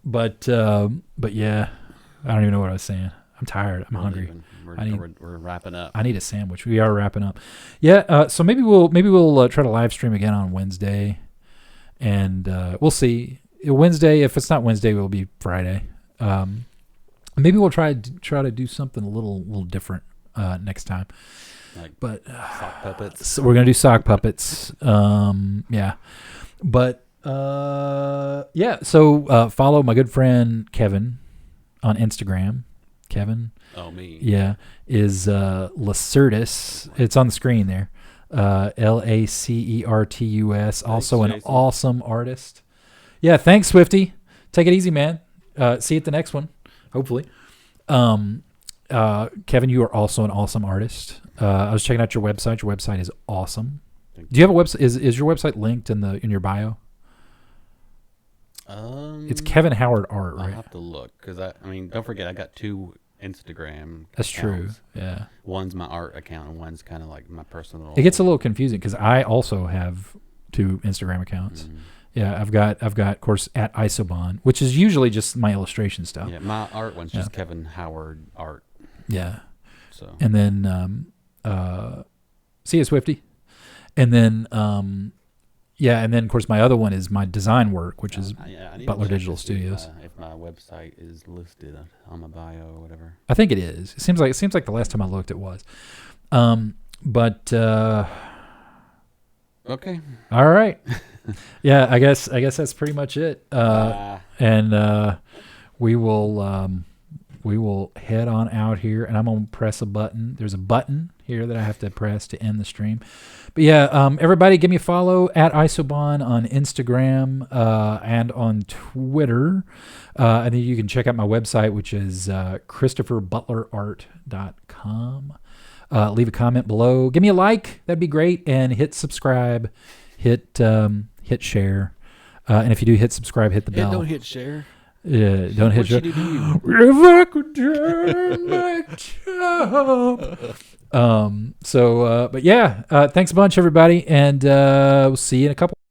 [SPEAKER 1] But yeah, I don't even know what I was saying. I'm tired. I'm hungry.
[SPEAKER 2] We're wrapping up.
[SPEAKER 1] I need a sandwich. We are wrapping up. Yeah. So maybe we'll try to live stream again on Wednesday, and we'll see. Wednesday, if it's not Wednesday, it will be Friday. Maybe we'll try to do something a little different next time.
[SPEAKER 2] Like sock puppets.
[SPEAKER 1] So we're gonna do sock puppets. Yeah, but yeah. So follow my good friend Kevin on Instagram. Kevin.
[SPEAKER 2] Oh, me.
[SPEAKER 1] Yeah, is Lacertus. It's on the screen there. Lacertus. Also an awesome artist. Yeah, thanks, Swifty. Take it easy, man. See you at the next one, hopefully. Kevin, you are also an awesome artist. I was checking out your website. Your website is awesome. Do you have a website? Is your website linked in your bio? It's Kevin Howard Art, right?
[SPEAKER 2] I'll have to look because I mean, don't forget I got 2 Instagram.
[SPEAKER 1] That's
[SPEAKER 2] accounts.
[SPEAKER 1] true. Yeah.
[SPEAKER 2] One's my art account and one's kind of like my personal.
[SPEAKER 1] It gets a little confusing because I also have 2 Instagram accounts.
[SPEAKER 2] Mm.
[SPEAKER 1] Yeah, I've got, of course, at Isobon, which is usually just my illustration stuff.
[SPEAKER 2] Yeah, my art one's just Kevin Howard Art.
[SPEAKER 1] Yeah.
[SPEAKER 2] So.
[SPEAKER 1] And then, see you, Swifty. And then, and then, of course, my other one is my design work, which is Butler Digital Studios.
[SPEAKER 2] If my website is listed on my bio or whatever.
[SPEAKER 1] I think it is. It seems like the last time I looked, it was.
[SPEAKER 2] Okay.
[SPEAKER 1] All right. Yeah, I guess that's pretty much it. And we will head on out here, and I'm gonna press a button. There's a button here that I have to press to end the stream. But yeah, everybody, give me a follow at Isobon on Instagram and on Twitter, and then you can check out my website, which is ChristopherButlerArt.com. Leave a comment below. Give me a like. That'd be great. And hit subscribe. Hit share. And if you do hit subscribe, hit the bell.
[SPEAKER 2] Don't hit share.
[SPEAKER 1] Yeah, don't hit share.
[SPEAKER 2] What should you do?
[SPEAKER 1] If I could turn back time. But yeah, thanks a bunch, everybody. And we'll see you in a couple.